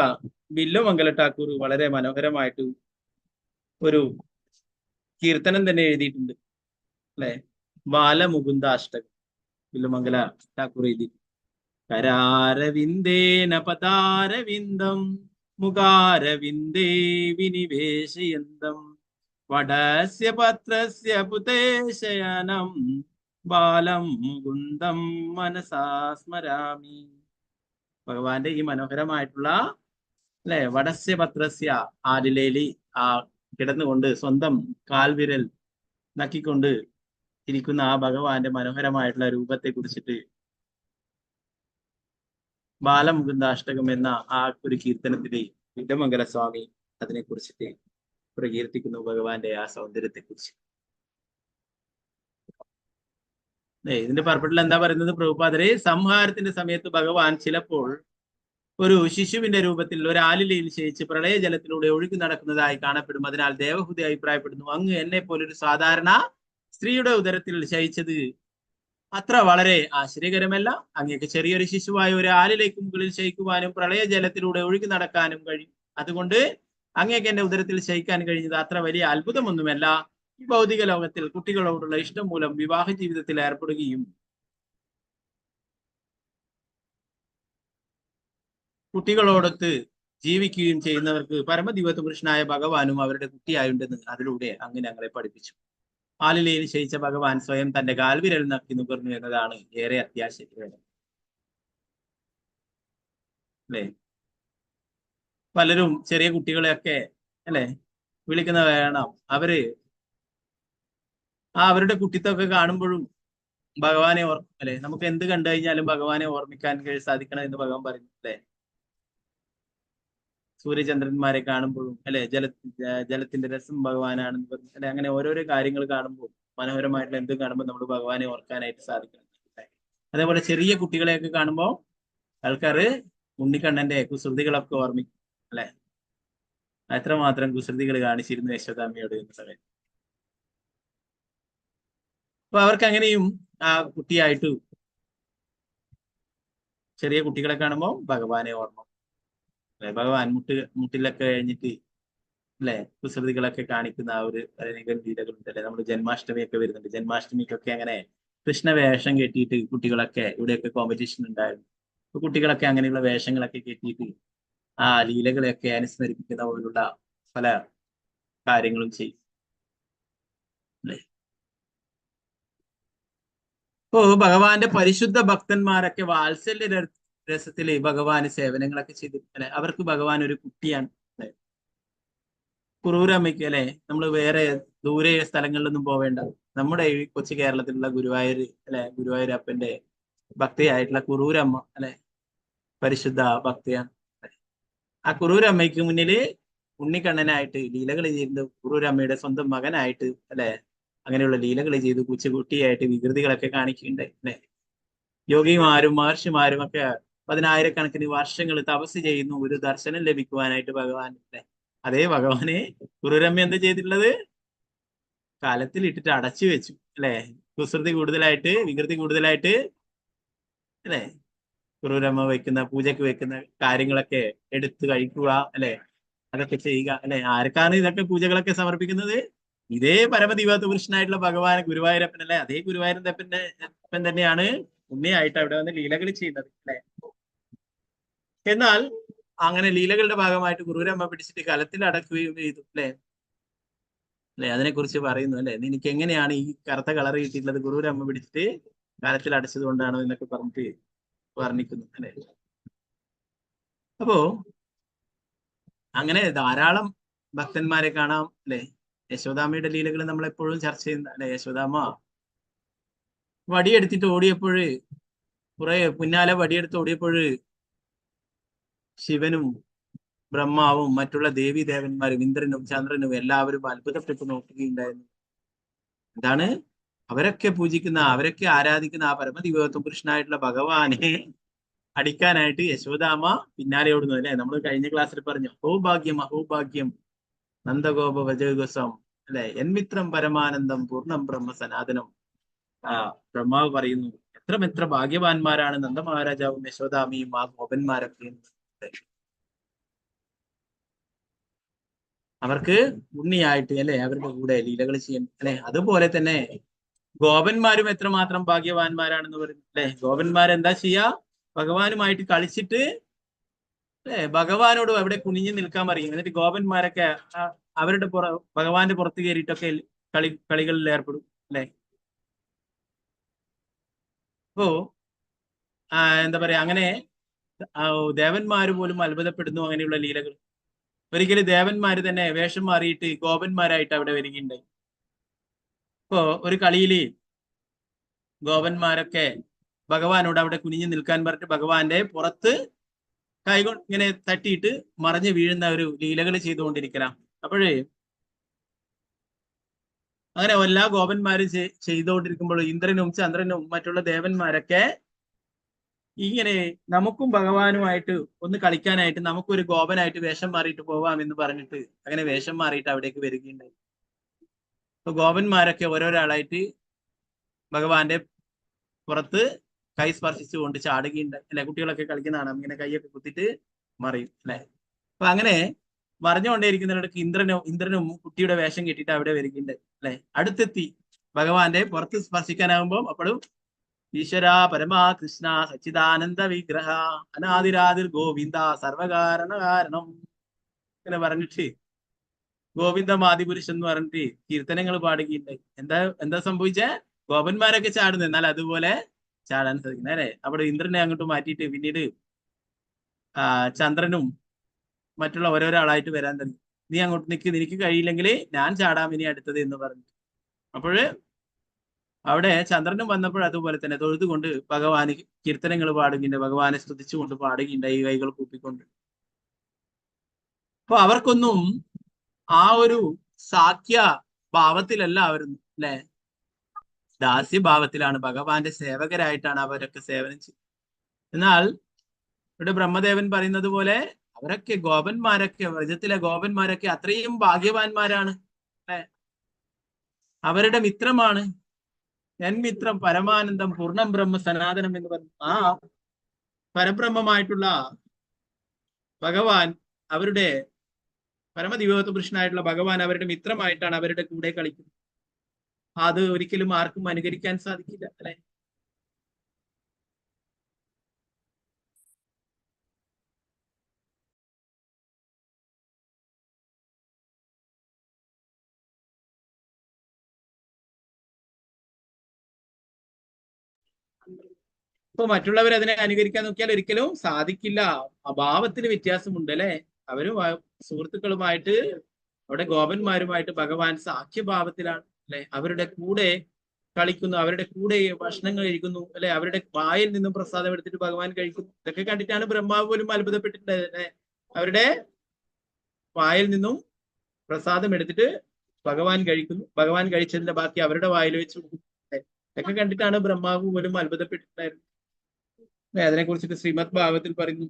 ബില്വമംഗല ഠാക്കൂർ വളരെ മനോഹരമായിട്ട് ഒരു കീർത്തനം തന്നെ എഴുതിയിട്ടുണ്ട്, അല്ലെ? ബാലമുകുന്ദാഷ്ടകം ബില്വമംഗല ഠാക്കൂർ എഴുതി. കരാരവിന്ദേന പദാരവിന്ദം മുഖാരവിന്ദേ വിനിവേശയന്തം വടസ്യ പത്രസ്യ പുതേശയനം ബാലം മുകുന്ദം മനസാ സ്മരാമി. ഭഗവാന്റെ ഈ മനോഹരമായിട്ടുള്ള, അല്ലെ, വടസ്യ പത്രസ്യ, ആലിലേലി ആ കിടന്നുകൊണ്ട് സ്വന്തം കാൽവിരൽ നക്കിക്കൊണ്ട് ഇരിക്കുന്ന ആ ഭഗവാന്റെ മനോഹരമായിട്ടുള്ള രൂപത്തെ കുറിച്ചിട്ട് ബാലമുകുന്ദാഷ്ടകം എന്ന ആ ഒരു കീർത്തനത്തിലെ വില്വമംഗല സ്വാമി അതിനെ കുറിച്ചിട്ട് പ്രകീർത്തിക്കുന്നു, ഭഗവാന്റെ ആ സൗന്ദര്യത്തെ കുറിച്ച്. ഇതിന്റെ പർപ്പട്ടിൽ എന്താ പറയുന്നത്? പ്രഭുപാദരെ, സംഹാരത്തിന്റെ സമയത്ത് ഭഗവാൻ ചിലപ്പോൾ ഒരു ശിശുവിന്റെ രൂപത്തിൽ ഒരു ആലിലയിൽ ശയിച്ച് പ്രളയജലത്തിലൂടെ ഒഴുകി നടക്കുന്നതായി കാണപ്പെടും. അതിനാൽ ദേവഹൂതി അഭിപ്രായപ്പെടുന്നു, അങ്ങ് എന്നെ പോലൊരു സാധാരണ സ്ത്രീയുടെ ഉദരത്തിൽ ശയിച്ചത് അത്ര വളരെ ആശ്ചര്യകരമല്ല. അങ്ങേക്ക് ചെറിയൊരു ശിശുവായ ഒരു ആലിലേക്ക് മുകളിൽ ശയിക്കുവാനും പ്രളയജലത്തിലൂടെ ഒഴുകി നടക്കാനും കഴിയും. അതുകൊണ്ട് അങ്ങേക്ക് എന്റെ ഉദരത്തിൽ ശയിക്കാൻ കഴിഞ്ഞത് അത്ര വലിയ അത്ഭുതമൊന്നുമല്ല. ഈ ഭൗതിക ലോകത്തിൽ കുട്ടികളോടുള്ള ഇഷ്ടം മൂലം വിവാഹ ജീവിതത്തിൽ ഏർപ്പെടുകയും കുട്ടികളോടൊത്ത് ജീവിക്കുകയും ചെയ്യുന്നവർക്ക് പരമദിവ്യപുരുഷനായ ഭഗവാനും അവരുടെ കുട്ടിയായുണ്ടെന്ന് അതിലൂടെ അങ്ങ് ഞങ്ങളെ പഠിപ്പിച്ചു. ആലിലയിൽ ശയിച്ച ഭഗവാൻ സ്വയം തന്റെ കാൽവിരൽ നക്കി നുകർന്നു എന്നതാണ് ഏറെ അത്യാശ്ചര്യം, അല്ലെ? പലരും ചെറിയ കുട്ടികളെയൊക്കെ, അല്ലെ, വിളിക്കുന്ന വേണം. അവരുടെ കുട്ടിത്തൊക്കെ കാണുമ്പോഴും ഭഗവാനെ ഓർക്കും, അല്ലെ? നമുക്ക് എന്ത് കണ്ടു കഴിഞ്ഞാലും ഭഗവാനെ ഓർമ്മിക്കാൻ സാധിക്കണം എന്ന് ഭഗവാൻ പറയുന്നു, അല്ലെ? സൂര്യചന്ദ്രന്മാരെ കാണുമ്പോഴും, അല്ലെ, ജലത്തിന്റെ രസം ഭഗവാനാണെന്ന് പറഞ്ഞു, അല്ലെ? അങ്ങനെ ഓരോരോ കാര്യങ്ങൾ കാണുമ്പോൾ, മനോഹരമായിട്ടുള്ള എന്ത് കാണുമ്പോൾ നമ്മൾ ഭഗവാനെ ഓർക്കാനായിട്ട് സാധിക്കണം. അതേപോലെ ചെറിയ കുട്ടികളെയൊക്കെ കാണുമ്പോൾ ആൾക്കാര് ഉണ്ണിക്കണ്ണന്റെ കുസൃതികളൊക്കെ ഓർമ്മിക്കും, അല്ലെ? എത്രമാത്രം കുസൃതികൾ കാണിച്ചിരുന്നു യശോദാമ്മയോട് എന്ന സമയത്ത്. അപ്പൊ അവർക്ക് അങ്ങനെയും ആ കുട്ടിയായിട്ട് ചെറിയ കുട്ടികളെ കാണുമ്പോൾ ഭഗവാനെ ഓർമ്മ, അല്ലെ? ഭഗവാൻ മുട്ടിലൊക്കെ കഴിഞ്ഞിട്ട്, അല്ലെ, കുസൃതികളൊക്കെ കാണിക്കുന്ന ആ ഒരു അനേകം ലീലകളുണ്ട്, അല്ലെ? നമ്മൾ ജന്മാഷ്ടമിയൊക്കെ വരുന്നുണ്ട്. ജന്മാഷ്ടമിക്കൊക്കെ അങ്ങനെ കൃഷ്ണ വേഷം കെട്ടിയിട്ട് കുട്ടികളൊക്കെ, ഇവിടെയൊക്കെ കോമ്പറ്റീഷൻ ഉണ്ടായിരുന്നു. അപ്പൊ കുട്ടികളൊക്കെ അങ്ങനെയുള്ള വേഷങ്ങളൊക്കെ കെട്ടിയിട്ട് ആ ലീലകളെയൊക്കെ അനുസ്മരിപ്പിക്കുന്ന പോലുള്ള പല കാര്യങ്ങളും ചെയ്യും, അല്ലെ? ഇപ്പോ ഭഗവാന്റെ പരിശുദ്ധ ഭക്തന്മാരൊക്കെ വാത്സല്യ രസത്തില് ഭഗവാന് സേവനങ്ങളൊക്കെ ചെയ്തു, അല്ലെ? അവർക്ക് ഭഗവാൻ ഒരു കുട്ടിയാണ്, അല്ലെ? കുറൂരമ്മയ്ക്ക്, അല്ലെ, നമ്മൾ വേറെ ദൂരെ സ്ഥലങ്ങളിലൊന്നും പോവേണ്ട. നമ്മുടെ ഈ കൊച്ചു കേരളത്തിലുള്ള ഗുരുവായൂർ, അല്ലെ, ഗുരുവായൂരപ്പന്റെ ഭക്തയായിട്ടുള്ള കുറൂരമ്മ, അല്ലെ, പരിശുദ്ധ ഭക്തയാണ്. ആ കുറൂരമ്മയ്ക്ക് മുന്നില് ഉണ്ണിക്കണ്ണനായിട്ട് ലീലകൾ ചെയ്യുന്നത് കുറൂരമ്മയുടെ സ്വന്തം മകനായിട്ട്, അല്ലെ, അങ്ങനെയുള്ള ലീലകൾ ചെയ്ത് കൊച്ചുകുട്ടിയായിട്ട് വികൃതികളൊക്കെ കാണിക്കുകയുണ്ടായി, അല്ലെ? യോഗിമാരും മഹർഷിമാരും ഒക്കെ 10,000-കണക്കിന് വർഷങ്ങൾ തപസ് ചെയ്യുന്നു ഒരു ദർശനം ലഭിക്കുവാനായിട്ട് ഭഗവാൻ, അല്ലെ? അതേ ഭഗവാനെ കുറൂരമ്മ എന്താ ചെയ്തിട്ടുള്ളത്? കലത്തിൽ ഇട്ടിട്ട് അടച്ചു വെച്ചു, അല്ലെ? കുസൃതി കൂടുതലായിട്ട്, വികൃതി കൂടുതലായിട്ട്, അല്ലെ? കുറൂരമ്മ വെക്കുന്ന പൂജയ്ക്ക് വെക്കുന്ന കാര്യങ്ങളൊക്കെ എടുത്ത് കഴിക്കുക, അല്ലെ? അതൊക്കെ ചെയ്യുക, അല്ലെ? ആർക്കാണ് ഇതൊക്കെ പൂജകളൊക്കെ സമർപ്പിക്കുന്നത്? ഇതേ പരമദിവ്യപുരുഷനായിട്ടുള്ള ഭഗവാൻ ഗുരുവായൂരപ്പൻ, അല്ലെ? അതേ ഗുരുവായൂരപ്പന്റെ അപ്പൻ തന്നെയാണ് ഉണ്ണിയായിട്ട് അവിടെ വന്ന് ലീലകൾ ചെയ്യുന്നത്, അല്ലെ? എന്നാൽ അങ്ങനെ ലീലകളുടെ ഭാഗമായിട്ട് കുറൂരമ്മ പിടിച്ചിട്ട് കലത്തിൽ അടക്കുകയും ചെയ്തു, അല്ലെ? അതിനെക്കുറിച്ച് പറയുന്നു, അല്ലെ? നിനക്ക് എങ്ങനെയാണ് ഈ കറുത്ത കളർ കിട്ടിയിട്ടുള്ളത്? കുറൂരമ്മ പിടിച്ചിട്ട് കലത്തിൽ അടച്ചത് കൊണ്ടാണോ എന്നൊക്കെ പറഞ്ഞിട്ട് വർണ്ണിക്കുന്നു, അല്ലെ? അപ്പോ അങ്ങനെ ധാരാളം ഭക്തന്മാരെ കാണാം, അല്ലെ? യശോദാമ്മയുടെ ലീലകൾ നമ്മൾ എപ്പോഴും ചർച്ച ചെയ്യുന്ന, അല്ലെ? യശോദാമ്മ വടിയെടുത്തിട്ട് ഓടിയപ്പോഴ് കുറെ പിന്നാലെ വടിയെടുത്ത് ഓടിയപ്പോഴ് ശിവനും ബ്രഹ്മാവും മറ്റുള്ള ദേവി ദേവന്മാരും ഇന്ദ്രനും ചന്ദ്രനും എല്ലാവരും അത്ഭുതപ്പെട്ട് നോക്കുകയുണ്ടായിരുന്നു. എന്താണ്? അവരൊക്കെ പൂജിക്കുന്ന, അവരൊക്കെ ആരാധിക്കുന്ന ആ പരമദിവ്യത്വം പുരുഷനായിട്ടുള്ള ഭഗവാനെ അടിക്കാനായിട്ട് യശോദാമ്മ പിന്നാലെ ഓടുന്നു അല്ലെ. നമ്മൾ കഴിഞ്ഞ ക്ലാസ്സിൽ പറഞ്ഞു അഹോഭാഗ്യം അഹോഭാഗ്യം നന്ദഗോപ വജഗസം അല്ലെ. എന്മിത്രം പരമാനന്ദം പൂർണ്ണം ബ്രഹ്മ സനാതനം. ബ്രഹ്മാവ് പറയുന്നു എത്ര ഭാഗ്യവാന്മാരാണ് നന്ദമഹാരാജാവും യശോദാമിയും ആ ഗോപന്മാരൊക്കെ. അവർക്ക് ഉണ്ണിയായിട്ട് അല്ലെ അവരുടെ കൂടെ ലീലകൾ ചെയ്യാൻ അല്ലെ. അതുപോലെ തന്നെ ഗോപന്മാരും എത്രമാത്രം ഭാഗ്യവാന്മാരാണെന്ന് പറയുന്നു അല്ലെ. ഗോപന്മാരെന്താ ചെയ്യാ? ഭഗവാനുമായിട്ട് കളിച്ചിട്ട് അല്ലെ ഭഗവാനോട് അവിടെ കുനിഞ്ഞു നിൽക്കാൻ പറയും. എന്നിട്ട് ഗോപന്മാരൊക്കെ അവരുടെ ഭഗവാന്റെ പുറത്ത് കയറിയിട്ടൊക്കെ കളികളിൽ ഏർപ്പെടും അല്ലെ. അപ്പോ എന്താ പറയാ, അങ്ങനെ ദേവന്മാര് പോലും അത്ഭുതപ്പെടുന്നു അങ്ങനെയുള്ള ലീലകൾ. ഒരിക്കലും ദേവന്മാര് തന്നെ വേഷം മാറിയിട്ട് ഗോപന്മാരായിട്ട് അവിടെ വരികയുണ്ടായി. ഇപ്പോ ഒരു കളിയില് ഗോപന്മാരൊക്കെ ഭഗവാനോട് അവിടെ കുനിഞ്ഞു നിൽക്കാൻ പറഞ്ഞിട്ട് ഭഗവാന്റെ പുറത്ത് കൈകൊണ്ട് ഇങ്ങനെ തട്ടിയിട്ട് മറിഞ്ഞു വീഴുന്ന ഒരു ലീലകൾ ചെയ്തുകൊണ്ടിരിക്കണം. അപ്പോഴേ അങ്ങനെ എല്ലാ ഗോപന്മാരും ചെയ്തുകൊണ്ടിരിക്കുമ്പോൾ ഇന്ദ്രനും ചന്ദ്രനും മറ്റുള്ള ദേവന്മാരൊക്കെ ഇങ്ങനെ നമുക്കും ഭഗവാനുമായിട്ട് ഒന്ന് കളിക്കാനായിട്ട് നമുക്കൊരു ഗോപനായിട്ട് വേഷം മാറിയിട്ട് പോവാം എന്ന് പറഞ്ഞിട്ട് അങ്ങനെ വേഷം മാറിയിട്ട് അവിടേക്ക് വരികയുണ്ടായി. അപ്പൊ ഗോപന്മാരൊക്കെ ഓരോരാളായിട്ട് ഭഗവാന്റെ പുറത്ത് കൈ സ്പർശിച്ചുകൊണ്ട് ചാടുകയുണ്ടായി അല്ലെ. കുട്ടികളൊക്കെ കളിക്കുന്നതാണ്, ഇങ്ങനെ കൈയൊക്കെ കുത്തിട്ട് മറിയും അല്ലെ. അപ്പൊ അങ്ങനെ മറിഞ്ഞുകൊണ്ടേയിരിക്കുന്നിടക്ക് ഇന്ദ്രനും കുട്ടിയുടെ വേഷം കെട്ടിയിട്ട് അവിടെ വരികയുണ്ടായി അല്ലെ. അടുത്തെത്തി ഭഗവാന്റെ പുറത്ത് സ്പർശിക്കാനാകുമ്പോൾ അപ്പോഴും ഈശ്വര പരമാ കൃഷ്ണ സച്ചിദാനന്ദ വിഗ്രഹ അനാദിരാതിർ ഗോവിന്ദ സർവകാരണ കാരണം ഇങ്ങനെ പറഞ്ഞിട്ട് ഗോവിന്ദമാദിപുരുഷൻ എന്ന് പറഞ്ഞിട്ട് കീർത്തനങ്ങൾ പാടുകയുണ്ടായി. എന്താ സംഭവിച്ചേ? ഗോപന്മാരൊക്കെ ചാടുന്നു, എന്നാൽ അതുപോലെ ചാടാൻ സാധിക്കുന്നത് അല്ലെ. അവിടെ ഇന്ദ്രനെ അങ്ങോട്ട് മാറ്റിയിട്ട് പിന്നീട് ചന്ദ്രനും മറ്റുള്ള ഓരോരാളായിട്ട് വരാൻ തുടങ്ങി. നീ അങ്ങോട്ട് നിൽക്ക്, നിനക്ക് കഴിയില്ലെങ്കിൽ ഞാൻ ചാടാം ഇനി അടുത്തത് എന്ന് പറഞ്ഞു. അപ്പോഴ് അവിടെ ചന്ദ്രനും വന്നപ്പോൾ അതുപോലെ തന്നെ തൊഴുതുകൊണ്ട് ഭഗവാന് കീർത്തനങ്ങൾ പാടുകയുണ്ട്, ഭഗവാനെ സ്തുതിച്ചുകൊണ്ട് പാടുകയുണ്ടായി കൈകൾ കൂപ്പിക്കൊണ്ട്. അപ്പൊ അവർക്കൊന്നും ആ ഒരു സാഖ്യ ഭാവത്തിലല്ല അവരും അല്ലെ, ദാസ്യഭാവത്തിലാണ്. ഭഗവാന്റെ സേവകരായിട്ടാണ് അവരൊക്കെ സേവനം ചെയ്യുന്നത്. എന്നാൽ ഇവിടെ ബ്രഹ്മദേവൻ പറയുന്നത് പോലെ അവരൊക്കെ ഗോപന്മാരൊക്കെ വ്രജത്തിലെ ഗോപന്മാരൊക്കെ അത്രയും ഭാഗ്യവാന്മാരാണ് അല്ലെ. അവരുടെ മിത്രമാണ് മിത്രം പരമാനന്ദം പൂർണ്ണം ബ്രഹ്മ സനാതനം എന്ന് പറഞ്ഞു. ആ പരബ്രഹ്മമായിട്ടുള്ള ഭഗവാൻ, അവരുടെ പരമദിവ്യത്വ പുരുഷനായിട്ടുള്ള ഭഗവാൻ അവരുടെ മിത്രമായിട്ടാണ് അവരുടെ കൂടെ കളിക്കുന്നത്. അത് ഒരിക്കലും ആർക്കും അനുകരിക്കാൻ സാധിക്കില്ല അല്ലെ. ഇപ്പൊ മറ്റുള്ളവർ അതിനെ അനുകരിക്കാൻ നോക്കിയാൽ ഒരിക്കലും സാധിക്കില്ല. അഭാവത്തിന് വ്യത്യാസമുണ്ട് അല്ലെ. അവരും സുഹൃത്തുക്കളുമായിട്ട് അവിടെ ഗോപന്മാരുമായിട്ട് ഭഗവാൻ സാഖ്യഭാവത്തിലാണ് അല്ലെ. അവരുടെ കൂടെ കളിക്കുന്നു, അവരുടെ കൂടെ ഭക്ഷണങ്ങൾ കഴിക്കുന്നു അല്ലെ. അവരുടെ വായിൽ നിന്നും പ്രസാദം എടുത്തിട്ട് ഭഗവാൻ കഴിക്കുന്നു. ഇതൊക്കെ കണ്ടിട്ടാണ് ബ്രഹ്മാവ് പോലും അത്ഭുതപ്പെട്ടിട്ടുണ്ടായത് അല്ലെ. അവരുടെ വായിൽ നിന്നും പ്രസാദം എടുത്തിട്ട് ഭഗവാൻ കഴിക്കുന്നു, ഭഗവാൻ കഴിച്ചതിന്റെ ബാക്കി അവരുടെ വായിൽ വെച്ച് കൊടുക്കുന്നു. ഇതൊക്കെ കണ്ടിട്ടാണ് ബ്രഹ്മാവ് പോലും അത്ഭുതപ്പെട്ടിട്ടുണ്ടായിരുന്നത്. അതിനെ കുറിച്ചിട്ട് ശ്രീമദ് ഭാഗവത്തിൽ പറയുന്നു.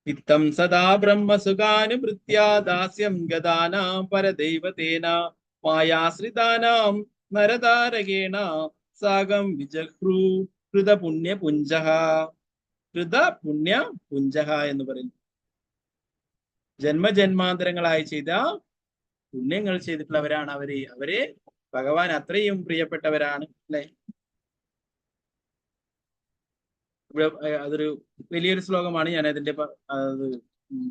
ഇത്തം സദാ ബ്രഹ്മസുഖാനുഭൃത്യാ ദാസ്യം ഗതാനാം പരദൈവതേന മായാശ്രിതാനാം നരതാരകേണ സാഗം വിജഹ്രു കൃത പുണ്യ പുഞ്ചഃ. കൃത പുണ്യ പുഞ്ചഃ എന്ന് പറയുന്നു. ജന്മജന്മാന്തരങ്ങളായി ചെയ്ത പുണ്യങ്ങൾ ചെയ്തിട്ടുള്ളവരാണ് അവര് ഭഗവാൻ അത്രയും പ്രിയപ്പെട്ടവരാണ് അല്ലെ. അതൊരു വലിയൊരു ശ്ലോകമാണ്. ഞാൻ അതിന്റെ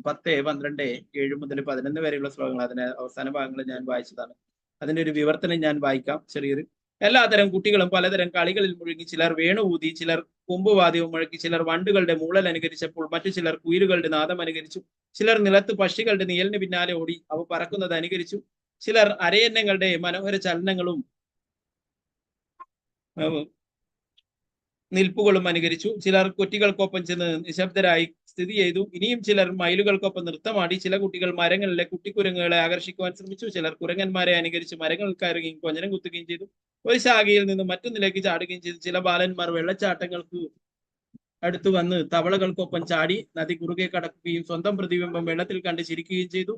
10, 12, 7 മുതൽ 11 വരെയുള്ള ശ്ലോകങ്ങൾ, അതിന്റെ അവസാന ഭാഗങ്ങൾ ഞാൻ വായിച്ചതാണ്. അതിന്റെ ഒരു വിവർത്തനം ഞാൻ വായിക്കാം ചെറിയൊരു. എല്ലാതരം കുട്ടികളും പലതരം കളികളിൽ മുഴുകി. ചിലർ വേണു ഊതി, ചിലർ കൊമ്പുവാദ്യവും മുഴക്കി, ചിലർ വണ്ടുകളുടെ മൂളൽ അനുകരിച്ചപ്പോൾ മറ്റു ചിലർ കുയിലുകളുടെ നാദം അനുകരിച്ചു. ചിലർ നിലത്ത് പക്ഷികളുടെ നിഴലിന് പിന്നാലെ ഓടി അവ പറക്കുന്നത് അനുകരിച്ചു. ചിലർ അരയന്നങ്ങളുടെ മനോഹര ചലനങ്ങളും നിൽപ്പുകളും അനുകരിച്ചു. ചിലർ കുറ്റികൾക്കൊപ്പം ചെന്ന് നിശബ്ദരായി സ്ഥിതി ചെയ്തു. ഇനിയും ചിലർ മയിലുകൾക്കൊപ്പം നൃത്തമാടി. ചില കുട്ടികൾ മരങ്ങളിലെ കുട്ടിക്കുരങ്ങുകളെ ആകർഷിക്കുവാൻ ശ്രമിച്ചു. ചിലർ കുരങ്ങന്മാരെ അനുകരിച്ച് മരങ്ങൾ കയറുകയും കൊഞ്ഞനം കുത്തുകയും ചെയ്തു. ഒരു ശാഖയിൽ നിന്ന് മറ്റൊന്നിലേക്ക് ചാടുകയും ചെയ്തു. ചില ബാലന്മാർ വെള്ളച്ചാട്ടങ്ങൾക്ക് അടുത്ത് വന്ന് തവളകൾക്കൊപ്പം ചാടി നദി കുറുകെ കടക്കുകയും സ്വന്തം പ്രതിബിംബം വെള്ളത്തിൽ കണ്ട് ചിരിക്കുകയും ചെയ്തു.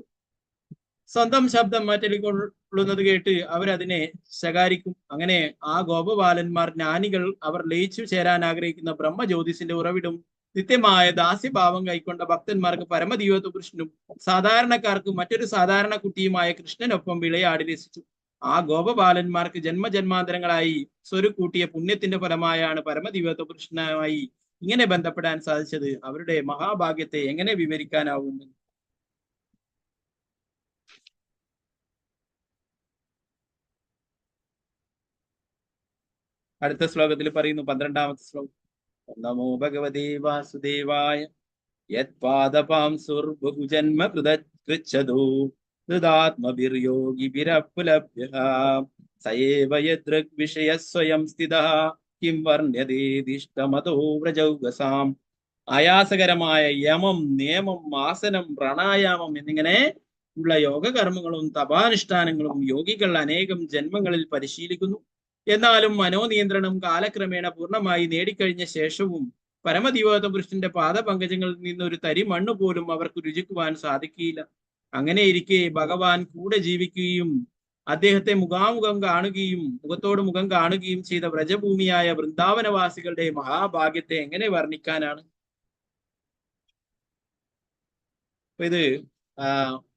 സ്വന്തം ശബ്ദം മാറ്റലിക്കൊള്ളുന്നത് കേട്ട് അവരതിനെ ശകാരിക്കും. അങ്ങനെ ആ ഗോപബാലന്മാർ ജ്ഞാനികൾ, അവർ ലയിച്ചു ചേരാൻ ആഗ്രഹിക്കുന്ന ബ്രഹ്മജ്യോതിസിന്റെ ഉറവിടും നിത്യമായ ദാസ്യഭാവം കൈക്കൊണ്ട ഭക്തന്മാർക്ക് പരമദൈവത്വ കൃഷ്ണനും സാധാരണക്കാർക്ക് മറ്റൊരു സാധാരണ കുട്ടിയുമായ കൃഷ്ണനൊപ്പം വിളയാടി രസിച്ചു. ആ ഗോപബാലന്മാർക്ക് ജന്മജന്മാന്തരങ്ങളായി സ്വരുക്കൂട്ടിയ പുണ്യത്തിന്റെ ഫലമായാണ് പരമദൈവത്വ കൃഷ്ണനുമായി ഇങ്ങനെ ബന്ധപ്പെടാൻ സാധിച്ചത്. അവരുടെ മഹാഭാഗ്യത്തെ എങ്ങനെ വിവരിക്കാനാവും? അടുത്ത ശ്ലോകത്തിൽ പറയുന്നു, 12ാമത്തെ ശ്ലോകം. നമോ ഭഗവതേ വാസുദേവായ യത്പാദപാം സുർബഹുജന്മ കൃതകൃച്ഛതോ ഹൃദാത്മഭിർയോഗിഭിരപ്പുലഭ്യഃ സയേവ യദൃഗ് വിഷയ സ്വയം സ്ഥിതഃ കിം വർണ്യതേദിഷ്ടമതോ വ്രജൗകസാം. ആയാസകരമായ യമം, നിയമം, ആസനം, പ്രാണായാമം എന്നിങ്ങനെ ഉള്ള യോഗകർമ്മങ്ങളും തപാനുഷ്ഠാനങ്ങളും യോഗികൾ അനേകം ജന്മങ്ങളിൽ പരിശീലിക്കുന്നു. എന്നാലും മനോനിയന്ത്രണം കാലക്രമേണ പൂർണ്ണമായി നേടിക്കഴിഞ്ഞ ശേഷവും പരമദൈവത്വ കൃഷ്ണന്റെ പാദപങ്കജങ്ങളിൽ നിന്ന് ഒരു തരി മണ്ണ് പോലും അവർക്ക് രുചിക്കുവാൻ സാധിക്കില്ല. അങ്ങനെ ഇരിക്കെ ഭഗവാൻ കൂടെ ജീവിക്കുകയും അദ്ദേഹത്തെ മുഖാമുഖം കാണുകയും മുഖത്തോട് മുഖം കാണുകയും ചെയ്ത വ്രജഭൂമിയായ വൃന്ദാവനവാസികളുടെ മഹാഭാഗ്യത്തെ എങ്ങനെ വർണ്ണിക്കാനാണ്? അപ്പൊ ഇത്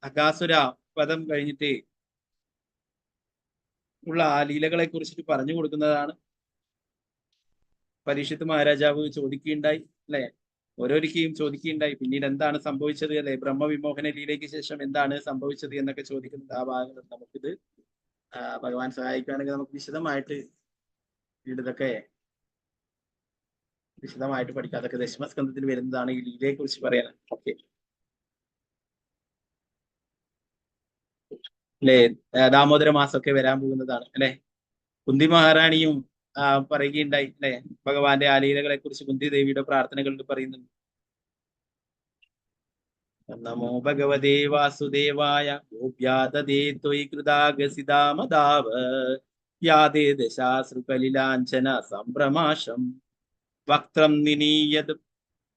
അകാസുര വധം കഴിഞ്ഞിട്ട് ഉള്ള ആ ലീലകളെ കുറിച്ചിട്ട് പറഞ്ഞു കൊടുക്കുന്നതാണ്. പരീക്ഷിത്ത് മഹാരാജാവ് ചോദിക്കുകയുണ്ടായി, അല്ലെ? ഓരോരിക്കയും ചോദിക്കുകയുണ്ടായി, പിന്നീട് എന്താണ് സംഭവിച്ചത്, അല്ലെ? ബ്രഹ്മവിമോഹന ലീലയ്ക്ക് ശേഷം എന്താണ് സംഭവിച്ചത് എന്നൊക്കെ ചോദിക്കുന്നത്. ആ ഭാഗങ്ങൾ നമുക്കിത് ഭഗവാൻ സഹായിക്കുകയാണെങ്കിൽ നമുക്ക് വിശദമായിട്ട് ഇതൊക്കെ വിശദമായിട്ട് പഠിക്കാം. അതൊക്കെ ദശമസ്കന്ധത്തിൽ വരുന്നതാണ് ഈ ലീലയെ കുറിച്ച് പറയാൻ. ഓക്കെ അല്ലെ? ദാമോദര മാസമൊക്കെ വരാൻ പോകുന്നതാണ്, അല്ലെ? കുന്തി മഹാറാണിയും പറയുകയുണ്ടായി, അല്ലെ? ഭഗവാന്റെ ആ ലീലകളെ കുറിച്ച് കുന്തി ദേവിയുടെ പ്രാർത്ഥനകളിൽ പറയുന്നുണ്ട്. നമോ ഭഗവതേ വാസുദേവായ ഗോപ്യാദേ ത്വയി കൃതാഗസിതാമദാവ യാദേ ദശാശ്രുകലിലാഞ്ചന സംഭ്രമാശം വക്ത്രം നിനീയത്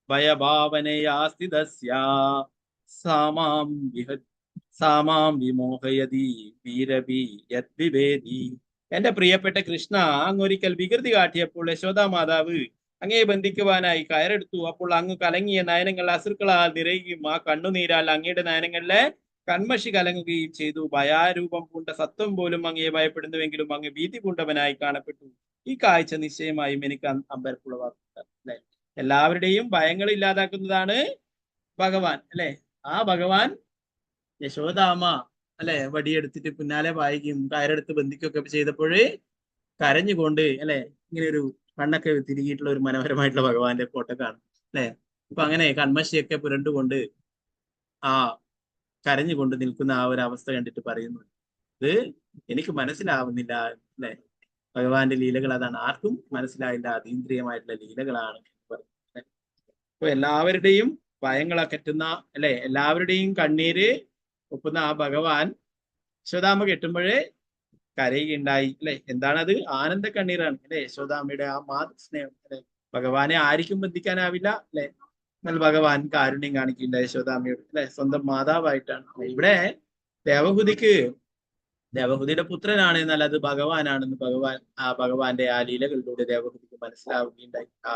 ഭയഭാവനയാസ്തിദസ്യാ സാമാം വിമോഹയതി വീരവി യദ്വിവേദി. എന്റെ പ്രിയപ്പെട്ട കൃഷ്ണ, അങ്ങൊരിക്കൽ വികൃതി കാട്ടിയപ്പോൾ യശോദാ മാതാവ് അങ്ങയെ ബന്ധിക്കുവാനായി കയറെടുത്തു. അപ്പോൾ അങ്ങ് കലങ്ങിയ നയനങ്ങൾ അസുക്കളാൽ നിറയുകയും ആ കണ്ണുനീരാൽ അങ്ങയുടെ നയനങ്ങളിലെ കൺമഷി കലങ്ങുകയും ചെയ്തു. ഭയാരൂപം പൂണ്ട സത്വം പോലും അങ്ങയെ ഭയപ്പെടുന്നുവെങ്കിലും അങ്ങ് ഭീതി പൂണ്ടവനായി കാണപ്പെട്ടു. ഈ കാഴ്ച നിശ്ചയമായും എനിക്ക് അമ്പരപ്പുളവാക്കുക, അല്ലെ? എല്ലാവരുടെയും ഭയങ്ങൾ ഇല്ലാതാക്കുന്നതാണ് ഭഗവാൻ, അല്ലെ? ആ ഭഗവാൻ യശോദാമ്മ, അല്ലെ, വടിയെടുത്തിട്ട് പിന്നാലെ പായിക്കും കയറെടുത്ത് ബന്ധിക്കുകയൊക്കെ ചെയ്തപ്പോഴേ കരഞ്ഞുകൊണ്ട്, അല്ലെ, ഇങ്ങനെ ഒരു കണ്ണൊക്കെ തിരികിയിട്ടുള്ള ഒരു മനോഹരമായിട്ടുള്ള ഭഗവാന്റെ ഫോട്ടോ കാണും, അല്ലെ? അപ്പൊ അങ്ങനെ കൺമഷിയൊക്കെ പുരണ്ടുകൊണ്ട് ആ കരഞ്ഞുകൊണ്ട് നിൽക്കുന്ന ആ ഒരു അവസ്ഥ കണ്ടിട്ട് പറയുന്നു, ഇത് എനിക്ക് മനസ്സിലാവുന്നില്ല, അല്ലെ? ഭഗവാന്റെ ലീലകൾ അതാണ്, ആർക്കും മനസ്സിലായില്ല, അതീന്ദ്രിയമായിട്ടുള്ള ലീലകളാണ്. അപ്പൊ എല്ലാവരുടെയും ഭയങ്ങളകറ്റുന്ന, അല്ലെ, എല്ലാവരുടെയും കണ്ണീര് ഒപ്പുന്ന ആ ഭഗവാൻ യശോദാമ്മ കെട്ടുമ്പോഴേ കരയുകയുണ്ടായി, അല്ലെ? എന്താണത്? ആനന്ദ കണ്ണീരാണ്, അല്ലെ? യശോദാമ്മയുടെ ആ മാതൃസ്നേഹം, അല്ലെ? ഭഗവാനെ ആർക്കും ബന്ധിക്കാനാവില്ല, അല്ലെ? എന്നാൽ ഭഗവാൻ കാരുണ്യം കാണിക്കില്ല യശോദാമ്മയോട്, അല്ലെ? സ്വന്തം മാതാവായിട്ടാണ്. ഇവിടെ ദേവഹുതിയുടെ പുത്രനാണ്, എന്നാൽ അത് ഭഗവാനാണെന്ന് ഭഗവാന്റെ ആ ലീലകളിലൂടെ ദേവഹുതിക്ക് മനസ്സിലാവുകയുണ്ടായി. ആ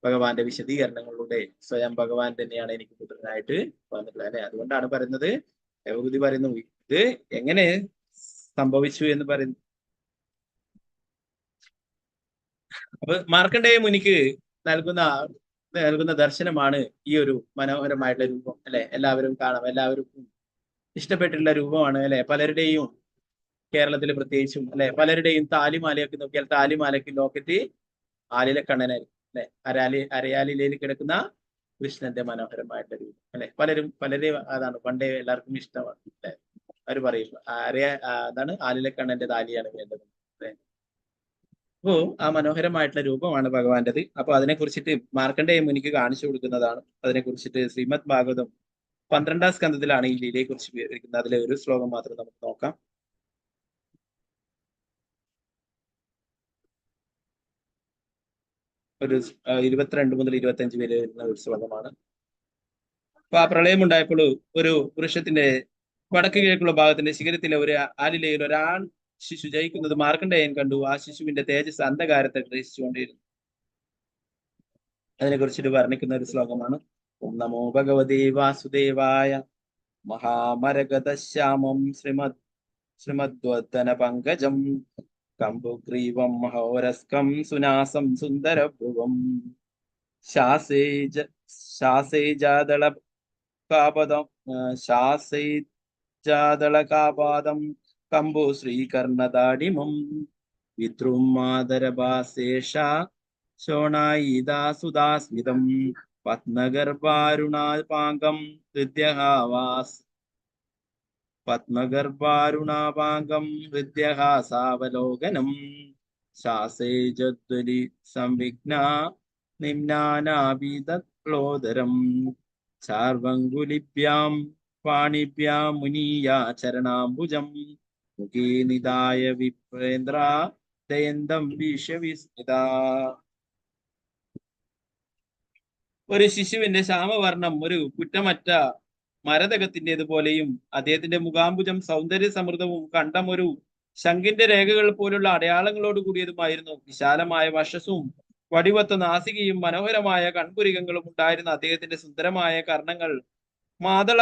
ഭഗവാന്റെ വിശദീകരണങ്ങളിലൂടെ സ്വയം ഭഗവാൻ തന്നെയാണ് എനിക്ക് പുത്രനായിട്ട് വന്നിട്ടുള്ളത്, അല്ലെ? അതുകൊണ്ടാണ് പറയുന്നത്, ദേവഹുതി പറയുന്നു, ഇത് എങ്ങനെ സംഭവിച്ചു എന്ന് പറയുന്നു. അപ്പൊ മാർക്കണ്ഡേയ മുനിക്ക് നൽകുന്ന ദർശനമാണ് ഈ ഒരു മനോഹരമായിട്ടുള്ള രൂപം, അല്ലെ? എല്ലാവരും കാണാം, എല്ലാവർക്കും ഇഷ്ടപ്പെട്ടിട്ടുള്ള രൂപമാണ്, അല്ലെ? പലരുടെയും കേരളത്തിൽ പ്രത്യേകിച്ചും അല്ലെ പലരുടെയും താലിമാലയൊക്കെ നോക്കിയാൽ താലിമാലയ്ക്ക് ലോക്കറ്റ് ആലിലെ കണ്ണനായിരിക്കും അല്ലെ. അരയാലിലയിൽ കിടക്കുന്ന കൃഷ്ണന്റെ മനോഹരമായിട്ട് രൂപം അല്ലെ. പലരെയും അതാണ് പണ്ടേ എല്ലാവർക്കും ഇഷ്ടമാണ് അല്ലെ. അവർ പറയും അതാണ് ആലിലെ കണ്ണന്റെ താലിയാണ് വേണ്ടത് അല്ലെ. അപ്പോ ആ മനോഹരമായിട്ടുള്ള രൂപമാണ് ഭഗവാന്റേത്. അപ്പൊ അതിനെ കുറിച്ചിട്ട് മാർക്കണ്ഡേയ മുനിക്ക് കാണിച്ചു കൊടുക്കുന്നതാണ്. അതിനെ കുറിച്ചിട്ട് ശ്രീമദ് ഭാഗവതം 12ാം സ്കന്ധത്തിലാണ് ഈ ലീലയെ കുറിച്ച് വിവരിക്കുന്നത്. അതിലെ ഒരു ശ്ലോകം മാത്രം നമുക്ക് നോക്കാം. ഒരു 22 മുതൽ 25 വരെ വരുന്ന ഒരു ശ്ലോകമാണ്. അപ്പൊ ആ പ്രളയം ഉണ്ടായപ്പോൾ ഒരു വൃക്ഷത്തിന്റെ വടക്ക് കിഴക്കുള്ള ഭാഗത്തിന്റെ ശിഖരത്തിലെ ഒരു ആലിലയിൽ ഒരാൺ ശിശു ജയിക്കുന്നത് മാർക്കണ്ഡേയൻ കണ്ടു. ആ ശിശുവിന്റെ തേജസ് അന്ധകാരത്തെ ഗ്രഹിച്ചുകൊണ്ടിരുന്നു. അതിനെ കുറിച്ചിട്ട് വർണ്ണിക്കുന്ന ഒരു ശ്ലോകമാണ്. ഓം നമോ ഭഗവതേ വാസുദേവായ മഹാമരഗതശ്യാമം ശ്രീമദ്വദന പങ്കജം കമ്പുഗ്രീവം മഹോരസ്കം സുനാസം സുന്ദരഭ്രുവം ശാസൈജാദളകാപാദം കമ്പു ശ്രീകർണദാഡിമം വിദ്രുമാദരഭാസേഷ ശോണായിദാസുദാസ്മിതം പത്മഗർഭാരുണാപാംഗം ഹൃദ്യഹാസാവലോകനം ശാസേജദ്വലി സംവിഘ്ന നിമ്നാനാഭിതക്ലോദരം ചാർവങ്കുലിഭ്യാം പാണിഭ്യാം മുനീയാ ചരണാംബുജം മുഖേ നിദായ വിപ്രേന്ദ്ര ദയന്തം വിശ്വവിസ്മിത. ഒരു ശിശുവിന്റെ ശ്യാമവർണം ഒരു കുറ്റമറ്റ മരതകത്തിൻ്റെതുപോലെയും അദ്ദേഹത്തിന്റെ മുഖാംബുജം സൗന്ദര്യ സമൃദ്ധവും കണ്ടം ഒരു ശംഖിന്റെ രേഖകൾ പോലുള്ള അടയാളങ്ങളോട് കൂടിയതുമായിരുന്നു. വിശാലമായ വക്ഷസും വടിവത്ത നാസികയും മനോഹരമായ കൺപുരികങ്ങളും ഉണ്ടായിരുന്ന അദ്ദേഹത്തിന്റെ സുന്ദരമായ കർണങ്ങൾ മാതള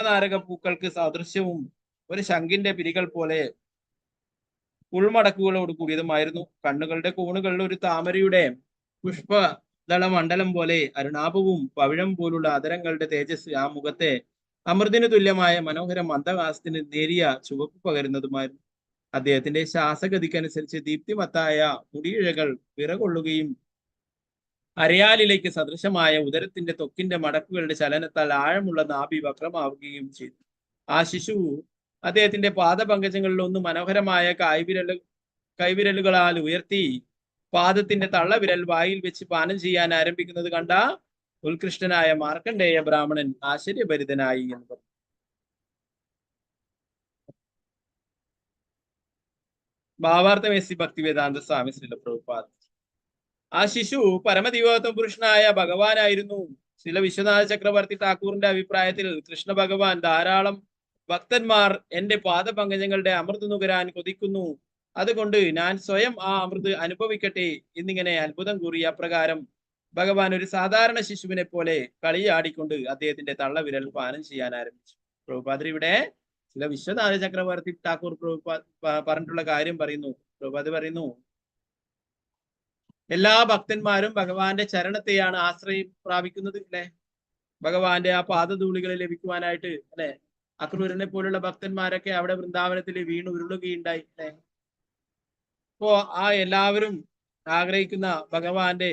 നാരക പൂക്കൾക്ക് സദൃശ്യവും ഒരു ശംഖിന്റെ പിരികൾ പോലെ ഉൾമടക്കുകളോട് കൂടിയതുമായിരുന്നു. കണ്ണുകളുടെ കോണുകളിൽ ഒരു താമരയുടെ പുഷ്പദളമണ്ഡലം പോലെ അരുണാഭവും പവിഴം പോലുള്ള അതരങ്ങളുടെ തേജസ് ആ മുഖത്തെ അമൃതിന് തുല്യമായ മനോഹര മന്ദഹാസത്തിന് നേരിയ ചുവപ്പ് പകരുന്നതുമായിരുന്നു. അദ്ദേഹത്തിന്റെ ശ്വാസഗതിക്കനുസരിച്ച് ദീപ്തിമത്തായ മുടിയിഴകൾ പിറകൊള്ളുകയും അരയാലിലേക്ക് സദൃശമായ ഉദരത്തിന്റെ ത്വക്കിന്റെ മടക്കുകളുടെ ചലനത്താൽ ആഴമുള്ള നാഭി വക്രമാവുകയും ചെയ്തു. ആ ശിശു അദ്ദേഹത്തിന്റെ പാദപങ്കജങ്ങളിൽ ഒന്ന് മനോഹരമായ കൈവിരലുകളാൽ ഉയർത്തി പാദത്തിന്റെ തള്ളവിരൽ വായിൽ വെച്ച് പാനം ചെയ്യാൻ ആരംഭിക്കുന്നത് കണ്ട ഉത്കൃഷ്ടനായ മാർക്കണ്ഡേയ ബ്രാഹ്മണൻ ആശ്ചര്യഭരിതനായി എന്ന് പറഞ്ഞു. ഭാവാർത്ഥമേസി ഭക്തിവേദാന്ത സ്വാമി ശ്രീല പ്രഭുപാദ്. ആ ശിശു പരമദിവോത്തമ പുരുഷനായ ഭഗവാനായിരുന്നു. ശ്രീല വിശ്വനാഥ ചക്രവർത്തി ഠാക്കൂറിന്റെ അഭിപ്രായത്തിൽ കൃഷ്ണ ഭഗവാൻ ധാരാളം ഭക്തന്മാർ എന്റെ പാദപങ്കജങ്ങളുടെ അമൃത് നുകരാൻ കൊതിക്കുന്നു, അതുകൊണ്ട് ഞാൻ സ്വയം ആ അമൃത് അനുഭവിക്കട്ടെ എന്നിങ്ങനെ അത്ഭുതം കൂറിയ പ്രകാരം ഭഗവാൻ ഒരു സാധാരണ ശിശുവിനെ പോലെ കളിയാടിക്കൊണ്ട് അദ്ദേഹത്തിന്റെ തള്ളവിരൽ പാനം ചെയ്യാൻ ആരംഭിച്ചു. പ്രഭുപാദർ ഇവിടെ ചില വിശ്വനാഥ ചക്രവർത്തി ഠാക്കൂർ പറഞ്ഞിട്ടുള്ള കാര്യം പറയുന്നു. പ്രഭുപാദ് പറയുന്നു, എല്ലാ ഭക്തന്മാരും ഭഗവാന്റെ ചരണത്തെയാണ് ആശ്രയം പ്രാപിക്കുന്നത് അല്ലെ. ഭഗവാന്റെ ആ പാദധൂളികളെ ലഭിക്കുവാനായിട്ട് അല്ലെ. അക്രൂരനെ പോലുള്ള ഭക്തന്മാരൊക്കെ അവിടെ വൃന്ദാവനത്തിൽ വീണു ഉരുളുകയുണ്ടായി അല്ലെ. അപ്പോ ആ എല്ലാവരും ആഗ്രഹിക്കുന്ന ഭഗവാന്റെ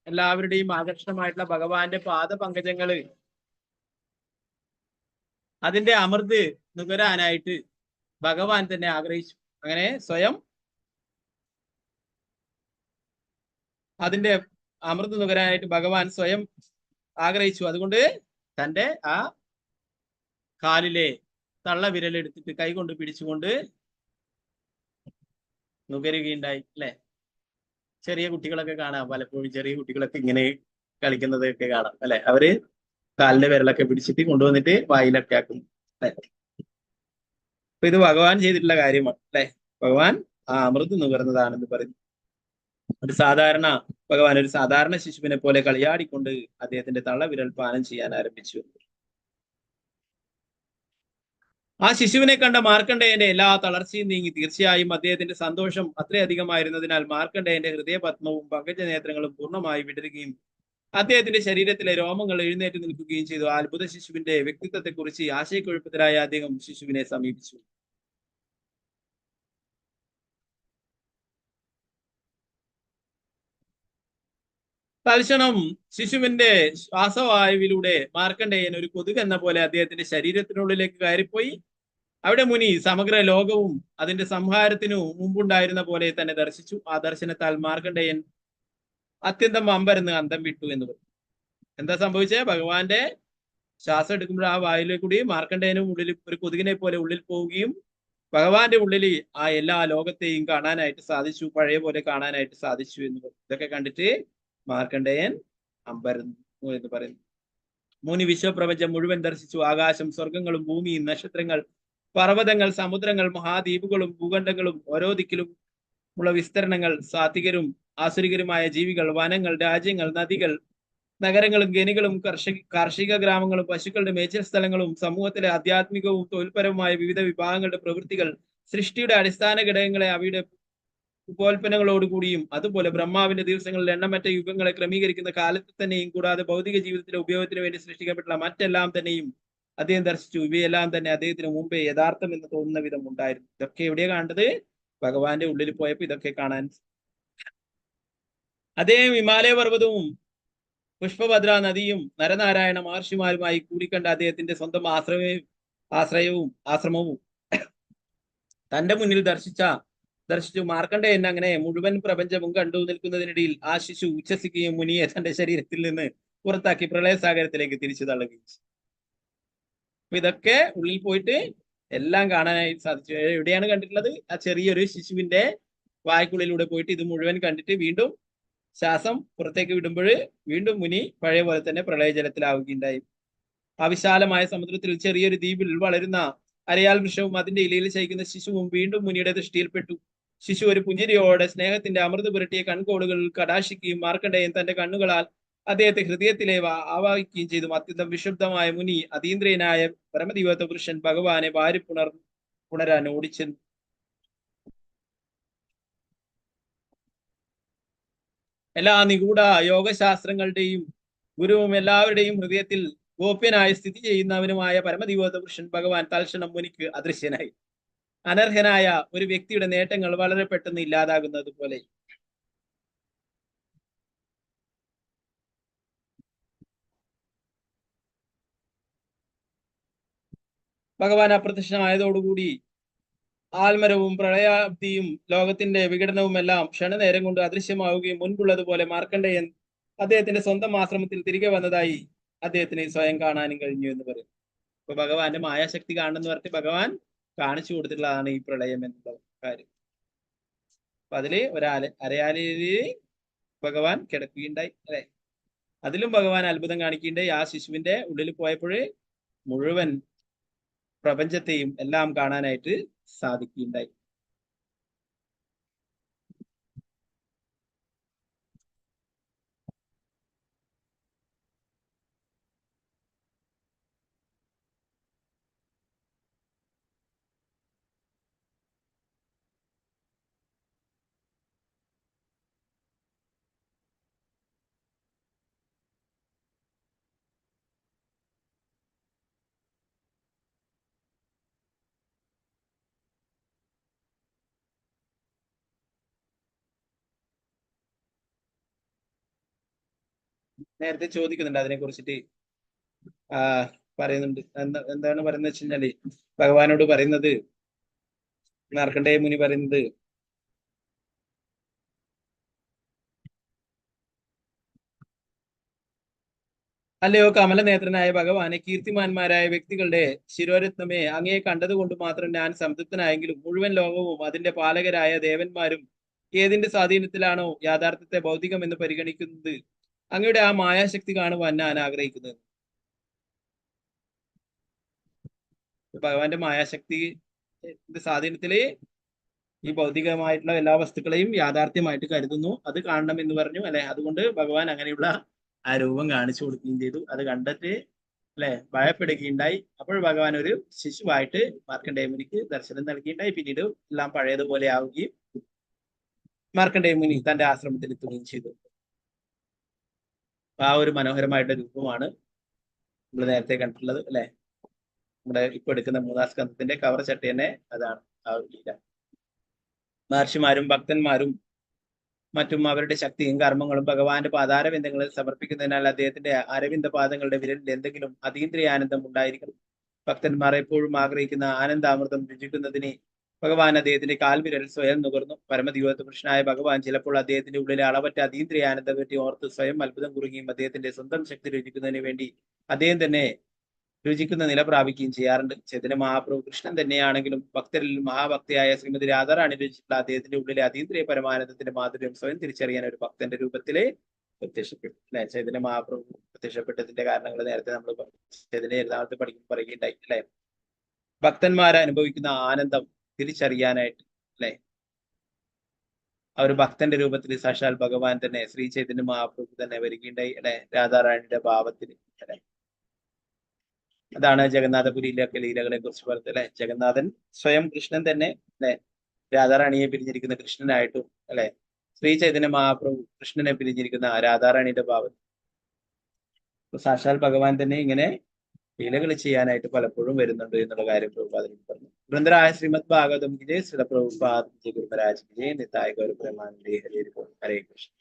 എല്ലാവരുടെയും ആകർഷണമായിട്ടുള്ള ഭഗവാന്റെ പാദപങ്കജങ്ങള് അതിന്റെ അമൃത് നുകരാനായിട്ട് ഭഗവാൻ തന്നെ ആഗ്രഹിച്ചു. അങ്ങനെ സ്വയം അതിന്റെ അമൃത് നുകരാനായിട്ട് ഭഗവാൻ സ്വയം ആഗ്രഹിച്ചു. അതുകൊണ്ട് തന്റെ ആ കാലിലെ തള്ളവിരലെടുത്തിട്ട് കൈകൊണ്ട് പിടിച്ചുകൊണ്ട് നുകരുകയുണ്ടായി അല്ലെ. ചെറിയ കുട്ടികളൊക്കെ കാണാം, പലപ്പോഴും ചെറിയ കുട്ടികളൊക്കെ ഇങ്ങനെ കളിക്കുന്നതൊക്കെ കാണാം അല്ലെ. അവര് കാലിന്റെ വിരലൊക്കെ പിടിച്ചിട്ട് കൊണ്ടുവന്നിട്ട് വായിലൊക്കെ ആക്കും അല്ലെ. അപ്പൊ ഇത് ഭഗവാൻ ചെയ്തിട്ടുള്ള കാര്യമാണ് അല്ലെ. ഭഗവാൻ ആ അമൃത് നുകർന്നതാണെന്ന് പറയുന്നു. ഭഗവാൻ ഒരു സാധാരണ ശിശുവിനെ പോലെ കളിയാടിക്കൊണ്ട് അദ്ദേഹത്തിന്റെ തള്ളവിരൽ പാനം ചെയ്യാൻ ആരംഭിച്ചു. ആ ശിശുവിനെ കണ്ട മാർക്കണ്ഡേയന്റെ എല്ലാ തളർച്ചയും നീങ്ങി. തീർച്ചയായും അദ്ദേഹത്തിന്റെ സന്തോഷം അത്രയധികമായിരുന്നതിനാൽ മാർക്കണ്ഡേയന്റെ ഹൃദയപത്മവും പങ്കജനേത്രങ്ങളും പൂർണ്ണമായി വിടരുകയും അദ്ദേഹത്തിന്റെ ശരീരത്തിലെ രോമങ്ങൾ എഴുന്നേറ്റ് നിൽക്കുകയും ചെയ്തു. ആ അത്ഭുത ശിശുവിന്റെ വ്യക്തിത്വത്തെക്കുറിച്ച് ആശയക്കുഴപ്പത്തിലായ അദ്ദേഹം ശിശുവിനെ സമീപിച്ചു. തൽക്ഷണം ശിശുവിന്റെ ശ്വാസവായുവിലൂടെ മാർക്കണ്ഡേയൻ ഒരു കൊതുക് എന്ന പോലെ അദ്ദേഹത്തിന്റെ ശരീരത്തിനുള്ളിലേക്ക് കയറിപ്പോയി. അവിടെ മുനി സമഗ്ര ലോകവും അതിന്റെ സംഹാരത്തിനു മുമ്പുണ്ടായിരുന്ന പോലെ തന്നെ ദർശിച്ചു. ആ ദർശനത്താൽ മാർക്കണ്ഡേയൻ അത്യന്തം അമ്പരന്ന് അന്തം വിട്ടു എന്ന് പറയും. എന്താ സംഭവിച്ചത്? ഭഗവാന്റെ ശ്വാസം എടുക്കുമ്പോൾ ആ വായുവിലേക്ക് കൂടി മാർക്കണ്ഡേയനും ഉള്ളിൽ ഒരു കൊതുകിനെ പോലെ ഉള്ളിൽ പോവുകയും ഭഗവാന്റെ ഉള്ളിൽ ആ എല്ലാ ലോകത്തെയും കാണാനായിട്ട് സാധിച്ചു, പഴയ പോലെ കാണാനായിട്ട് സാധിച്ചു എന്ന് പറയും. ഇതൊക്കെ കണ്ടിട്ട് മാർക്കണ്ഡേയൻ അമ്പരന്നു എന്ന് പറയുന്നു. മുനി വിശ്വപ്രപഞ്ചം മുഴുവൻ ദർശിച്ചു. ആകാശം, സ്വർഗങ്ങളും ഭൂമിയും, നക്ഷത്രങ്ങൾ, പർവ്വതങ്ങൾ, സമുദ്രങ്ങൾ, മഹാദ്വീപുകളും ഭൂഖണ്ഡങ്ങളും, ഓരോ ദിക്കിലും ഉള്ള വിസ്തരണങ്ങൾ, സാത്വികരും ആസുരികരുമായ ജീവികൾ, വനങ്ങൾ, രാജ്യങ്ങൾ, നദികൾ, നഗരങ്ങളും ഖനികളും, കാർഷിക ഗ്രാമങ്ങളും, പശുക്കളുടെ മേച്ചിൽ സ്ഥലങ്ങളും, സമൂഹത്തിലെ ആധ്യാത്മികവും തൊഴിൽപരവുമായ വിവിധ വിഭാഗങ്ങളുടെ പ്രവൃത്തികൾ, സൃഷ്ടിയുടെ അടിസ്ഥാന ഘടകങ്ങളെ അവയുടെ ഉപോൽപ്പന്നങ്ങളോടുകൂടിയും, അതുപോലെ ബ്രഹ്മാവിന്റെ ദിവസങ്ങളിൽ എണ്ണമറ്റ യുഗങ്ങളെ ക്രമീകരിക്കുന്ന കാലത്ത് തന്നെയും, കൂടാതെ ഭൗതിക ജീവിതത്തിലെ ഉപയോഗത്തിന് വേണ്ടി സൃഷ്ടിക്കപ്പെട്ടുള്ള മറ്റെല്ലാം തന്നെയും അദ്ദേഹം ദർശിച്ചു. ഇവയെല്ലാം തന്നെ അദ്ദേഹത്തിന് മുമ്പേ യഥാർത്ഥം എന്ന് തോന്നുന്ന വിധം ഉണ്ടായിരുന്നു. ഇതൊക്കെ എവിടെയാ കണ്ടത്? ഭഗവാന്റെ ഉള്ളിൽ പോയപ്പോ ഇതൊക്കെ കാണാൻ. അദ്ദേഹം ഹിമാലയ പർവ്വതവും പുഷ്പഭദ്ര നദിയും നരനാരായണ മഹർഷിമാരുമായി കൂടിക്കണ്ട അദ്ദേഹത്തിന്റെ സ്വന്തം ആശ്രമവും തന്റെ മുന്നിൽ ദർശിച്ചു. മാർക്കണ്ഡേയൻ അങ്ങനെ മുഴുവൻ പ്രപഞ്ചവും കണ്ടു നിൽക്കുന്നതിനിടയിൽ ആ ശിശു ഉച്ഛസിക്കുകയും മുനിയെ തന്റെ ശരീരത്തിൽ നിന്ന് പുറത്താക്കി പ്രളയസാഗരത്തിലേക്ക് തിരിച്ചു തള്ളുകയും. അപ്പൊ ഇതൊക്കെ ഉള്ളിൽ പോയിട്ട് എല്ലാം കാണാനായി സാധിച്ചു. എവിടെയാണ് കണ്ടിട്ടുള്ളത്? ആ ചെറിയൊരു ശിശുവിന്റെ വായ്ക്കുള്ളിലൂടെ പോയിട്ട് ഇത് മുഴുവൻ കണ്ടിട്ട് വീണ്ടും ശ്വാസം പുറത്തേക്ക് വിടുമ്പോൾ വീണ്ടും മുനി പഴയ പോലെ തന്നെ പ്രളയജലത്തിലാവുകയുണ്ടായി. ആ വിശാലമായ സമുദ്രത്തിൽ ചെറിയൊരു ദ്വീപിൽ വളരുന്ന അരയാൽ വൃക്ഷവും അതിന്റെ ഇലയിൽ ശയിക്കുന്ന ശിശുവും വീണ്ടും മുനിയുടെ ദൃഷ്ടിയിൽപ്പെട്ടു. ശിശു ഒരു പുഞ്ചിരിയോടെ സ്നേഹത്തിന്റെ അമൃത് പുരട്ടിയ കൺകോടുകളിൽ കടാശിക്കുകയും മാർക്കണ്ഡേയൻ തന്റെ കണ്ണുകളാൽ അദ്ദേഹത്തെ ഹൃദയത്തിലെ ആവാഹിക്കുകയും ചെയ്തു. അത്യന്തം വിശുദ്ധമായ മുനി അതീന്ദ്രിയനായ പരമദിവ്യത്വ പുരുഷൻ ഭഗവാനെ വാരി പുണരാൻ ഓടിച്ചെന്നു. എല്ലാ നിഗൂഢ യോഗശാസ്ത്രങ്ങളുടെയും ഗുരുവും എല്ലാവരുടെയും ഹൃദയത്തിൽ ഗോപ്യനായി സ്ഥിതി ചെയ്യുന്നവനുമായ പരമദിവ്യത്വ പുരുഷൻ ഭഗവാൻ തൽക്ഷണം മുനിക്ക് അദൃശ്യനായി. അനർഹനായ ഒരു വ്യക്തിയുടെ നേട്ടങ്ങൾ വളരെ പെട്ടെന്ന് ഇല്ലാതാകുന്നത് പോലെ. ഭഗവാൻ അപ്രത്യക്ഷമായതോടുകൂടി ആൽമരവും പ്രളയാബ്ദിയും ലോകത്തിന്റെ വിഘടനവും എല്ലാം ക്ഷണനേരം കൊണ്ട് അദൃശ്യമാവുകയും മുൻപുള്ളതുപോലെ മാർക്കണ്ഡേയൻ അദ്ദേഹത്തിന്റെ സ്വന്തം ആശ്രമത്തിൽ തിരികെ വന്നതായി അദ്ദേഹത്തിന് സ്വയം കാണാനും കഴിഞ്ഞു എന്ന് പറയും. അപ്പൊ ഭഗവാന്റെ മായാശക്തി കാണുമെന്ന് പറഞ്ഞിട്ട് ഭഗവാൻ കാണിച്ചു കൊടുത്തിട്ടുള്ളതാണ് ഈ പ്രളയം എന്നുള്ള കാര്യം. അപ്പൊ അതില് അരയാലില് ഭഗവാൻ കിടക്കുകയുണ്ടായി അല്ലെ. അതിലും ഭഗവാൻ അത്ഭുതം കാണിക്കുകയുണ്ടായി. ആ ശിശുവിന്റെ ഉള്ളിൽ പോയപ്പോഴേ മുഴുവൻ പ്രപഞ്ചത്തെയും എല്ലാം കാണാനായിട്ട് സാധിക്കുകയുണ്ടായി. നേരത്തെ ചോദിക്കുന്നുണ്ട് അതിനെ കുറിച്ചിട്ട്. പറയുന്നുണ്ട്. എന്താണ് പറയുന്നത് വെച്ച് കഴിഞ്ഞാല് ഭഗവാനോട് പറയുന്നത്, മാർക്കണ്ഡേയ മുനി പറയുന്നത്, അല്ലയോ കമലനേത്രനായ ഭഗവാനെ, കീർത്തിമാന്മാരായ വ്യക്തികളുടെ ശിരോരത്നമേ, അങ്ങയെ കണ്ടതുകൊണ്ട് മാത്രം ഞാൻ സംതൃപ്തനായെങ്കിലും മുഴുവൻ ലോകവും അതിന്റെ പാലകരായ ദേവന്മാരും ഏതിന്റെ സ്വാധീനത്തിലാണോ യാഥാർത്ഥ്യത്തെ ഭൗതികം എന്ന് പരിഗണിക്കുന്നത്, അങ്ങയുടെ ആ മായാശക്തി കാണുവാൻ ഞാൻ ആഗ്രഹിക്കുന്നത്. ഭഗവാന്റെ മായാശക്തി സ്വാധീനത്തില് ഈ ഭൗതികമായിട്ടുള്ള എല്ലാ വസ്തുക്കളെയും യാഥാർത്ഥ്യമായിട്ട് കരുതുന്നു. അത് കാണണം എന്ന് പറഞ്ഞു അല്ലെ. അതുകൊണ്ട് ഭഗവാൻ അങ്ങനെയുള്ള ആ രൂപം കാണിച്ചു കൊടുക്കുകയും ചെയ്തു. അത് കണ്ടിട്ട് അല്ലെ ഭയപ്പെടുകയുണ്ടായി. അപ്പോൾ ഭഗവാൻ ഒരു ശിശുവായിട്ട് മാർക്കണ്ഡേയ മുനിക്ക് ദർശനം നൽകിയിട്ടുണ്ടായി. പിന്നീട് എല്ലാം പഴയതുപോലെ ആവുകയും മാർക്കണ്ഡേയ മുനി തന്റെ ആശ്രമത്തിൽ എത്തുകയും ചെയ്തു. ആ ഒരു മനോഹരമായിട്ടുള്ള രൂപമാണ് നമ്മൾ നേരത്തെ കണ്ടിട്ടുള്ളത് അല്ലെ. നമ്മുടെ ഇപ്പൊ എടുക്കുന്ന മൂന്നാം സ്കന്ധത്തിന്റെ കവർ ചട്ടി തന്നെ അതാണ്. ആ ഒരു ലീല. മഹർഷിമാരും ഭക്തന്മാരും മറ്റും അവരുടെ ശക്തിയും കർമ്മങ്ങളും ഭഗവാന്റെ പാതാരവിന്ദങ്ങളിൽ സമർപ്പിക്കുന്നതിനാൽ അദ്ദേഹത്തിന്റെ അരവിന്ദ പാദങ്ങളുടെ വിരലിൽ എന്തെങ്കിലും അതീന്ദ്രിയ ആനന്ദം ഉണ്ടായിരിക്കണം. ഭക്തന്മാർ എപ്പോഴും ആഗ്രഹിക്കുന്ന ആനന്ദാമൃതം രുചിക്കുന്നതിന് ഭഗവാൻ അദ്ദേഹത്തിന്റെ കാൽവിരൽ സ്വയം നുകർന്നു. പരമദിവ്യത്വ പുരുഷനായ ഭഗവാൻ ചിലപ്പോൾ അദ്ദേഹത്തിന്റെ ഉള്ളിലെ അളവറ്റ അതീന്ദ്രിയ ആനന്ദം പറ്റി ഓർത്ത് സ്വയം അത്ഭുതം കുറുകയും അദ്ദേഹത്തിന്റെ സ്വന്തം ശക്തി രുചിക്കുന്നതിന് വേണ്ടി അദ്ദേഹം തന്നെ രുചിക്കുന്ന നില പ്രാപിക്കുകയും ചെയ്യാറുണ്ട്. ചൈതന്യ മഹാപ്രഭു കൃഷ്ണൻ തന്നെയാണെങ്കിലും ഭക്തരിൽ മഹാഭക്തിയായ ശ്രീമതി രാധാറാണി രുചിച്ചിട്ടുള്ള അദ്ദേഹത്തിന്റെ ഉള്ളിലെ അതീന്ദ്രിയ പരമാനന്ദത്തിന്റെ മാധുര്യം സ്വയം തിരിച്ചറിയാൻ ഒരു ഭക്തന്റെ രൂപത്തിലെ പ്രത്യക്ഷപ്പെട്ടു. അല്ലെ, ചൈതന്യ മഹാപ്രഭു പ്രത്യക്ഷപ്പെട്ടതിന്റെ കാരണങ്ങൾ നേരത്തെ നമ്മൾ ചൈതന്യ ചരിതാമൃതത്തിൽ പഠിക്കുമ്പോൾ പറയുകയുണ്ടായി. അല്ലെ, ഭക്തന്മാരെ അനുഭവിക്കുന്ന ആനന്ദം തിരിച്ചറിയാനായിട്ട്, അല്ലെ, ആ ഒരു ഭക്തന്റെ രൂപത്തിൽ സാക്ഷാൽ ഭഗവാൻ തന്നെ ശ്രീ ചൈതന്യ മഹാപ്രഭു തന്നെ വരികയുണ്ടായി. അല്ലെ, രാധാറാണിയുടെ ഭാവത്തിൽ. അല്ലെ, അതാണ് ജഗന്നാഥപുരിയിലൊക്കെ ലീലകളെ കുറിച്ച് പറഞ്ഞത്. അല്ലെ, ജഗന്നാഥൻ സ്വയം കൃഷ്ണൻ തന്നെ, അല്ലെ, രാധാറാണിയെ പിരിഞ്ഞിരിക്കുന്ന കൃഷ്ണനായിട്ടും, അല്ലെ, ശ്രീ ചൈതന്യ മഹാപ്രഭു കൃഷ്ണനെ പിരിഞ്ഞിരിക്കുന്ന രാധാറാണിയുടെ ഭാവം. സാക്ഷാൽ ഭഗവാൻ തന്നെ ഇങ്ങനെ ലീലകൾ ചെയ്യാനായിട്ട് പലപ്പോഴും വരുന്നുണ്ട് എന്നുള്ള കാര്യം പ്രഭുപാദൻ പറഞ്ഞു. വൃന്ദരായ ശ്രീമദ് ഭാഗവതം വിജയ ശ്രീ പ്രഭുപാദ് ഗുരുമരാജ് വിജയ നിതായ ഗൗരപ്രമാനന്ദേ ഹരേ ഹരേ കൃഷ്ണ.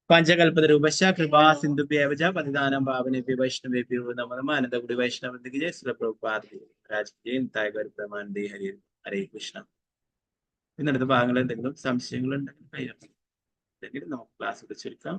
പഞ്ചകൽപതരൂപശ കൃപാ സിന്ധുഭ്യേവച പതിദാനം പാവനേഭ്യോ വൈഷ്ണവേഭ്യോ നമോ നമഃ. അനന്തഗുരു വൈഷ്ണവ വിജയ ശ്രീ പ്രഭുപാദ് ഗുരുമരാജ് വിജയ നിതായ ഗൗരപ്രമാനന്ദേ ഹരേ ഹരേ കൃഷ്ണ. ഇന്നടുത്ത ഭാഗങ്ങൾ എന്തെങ്കിലും സംശയങ്ങൾ ഉണ്ടെങ്കിൽ നമുക്ക് ക്ലാസ് ചുരുക്കാം.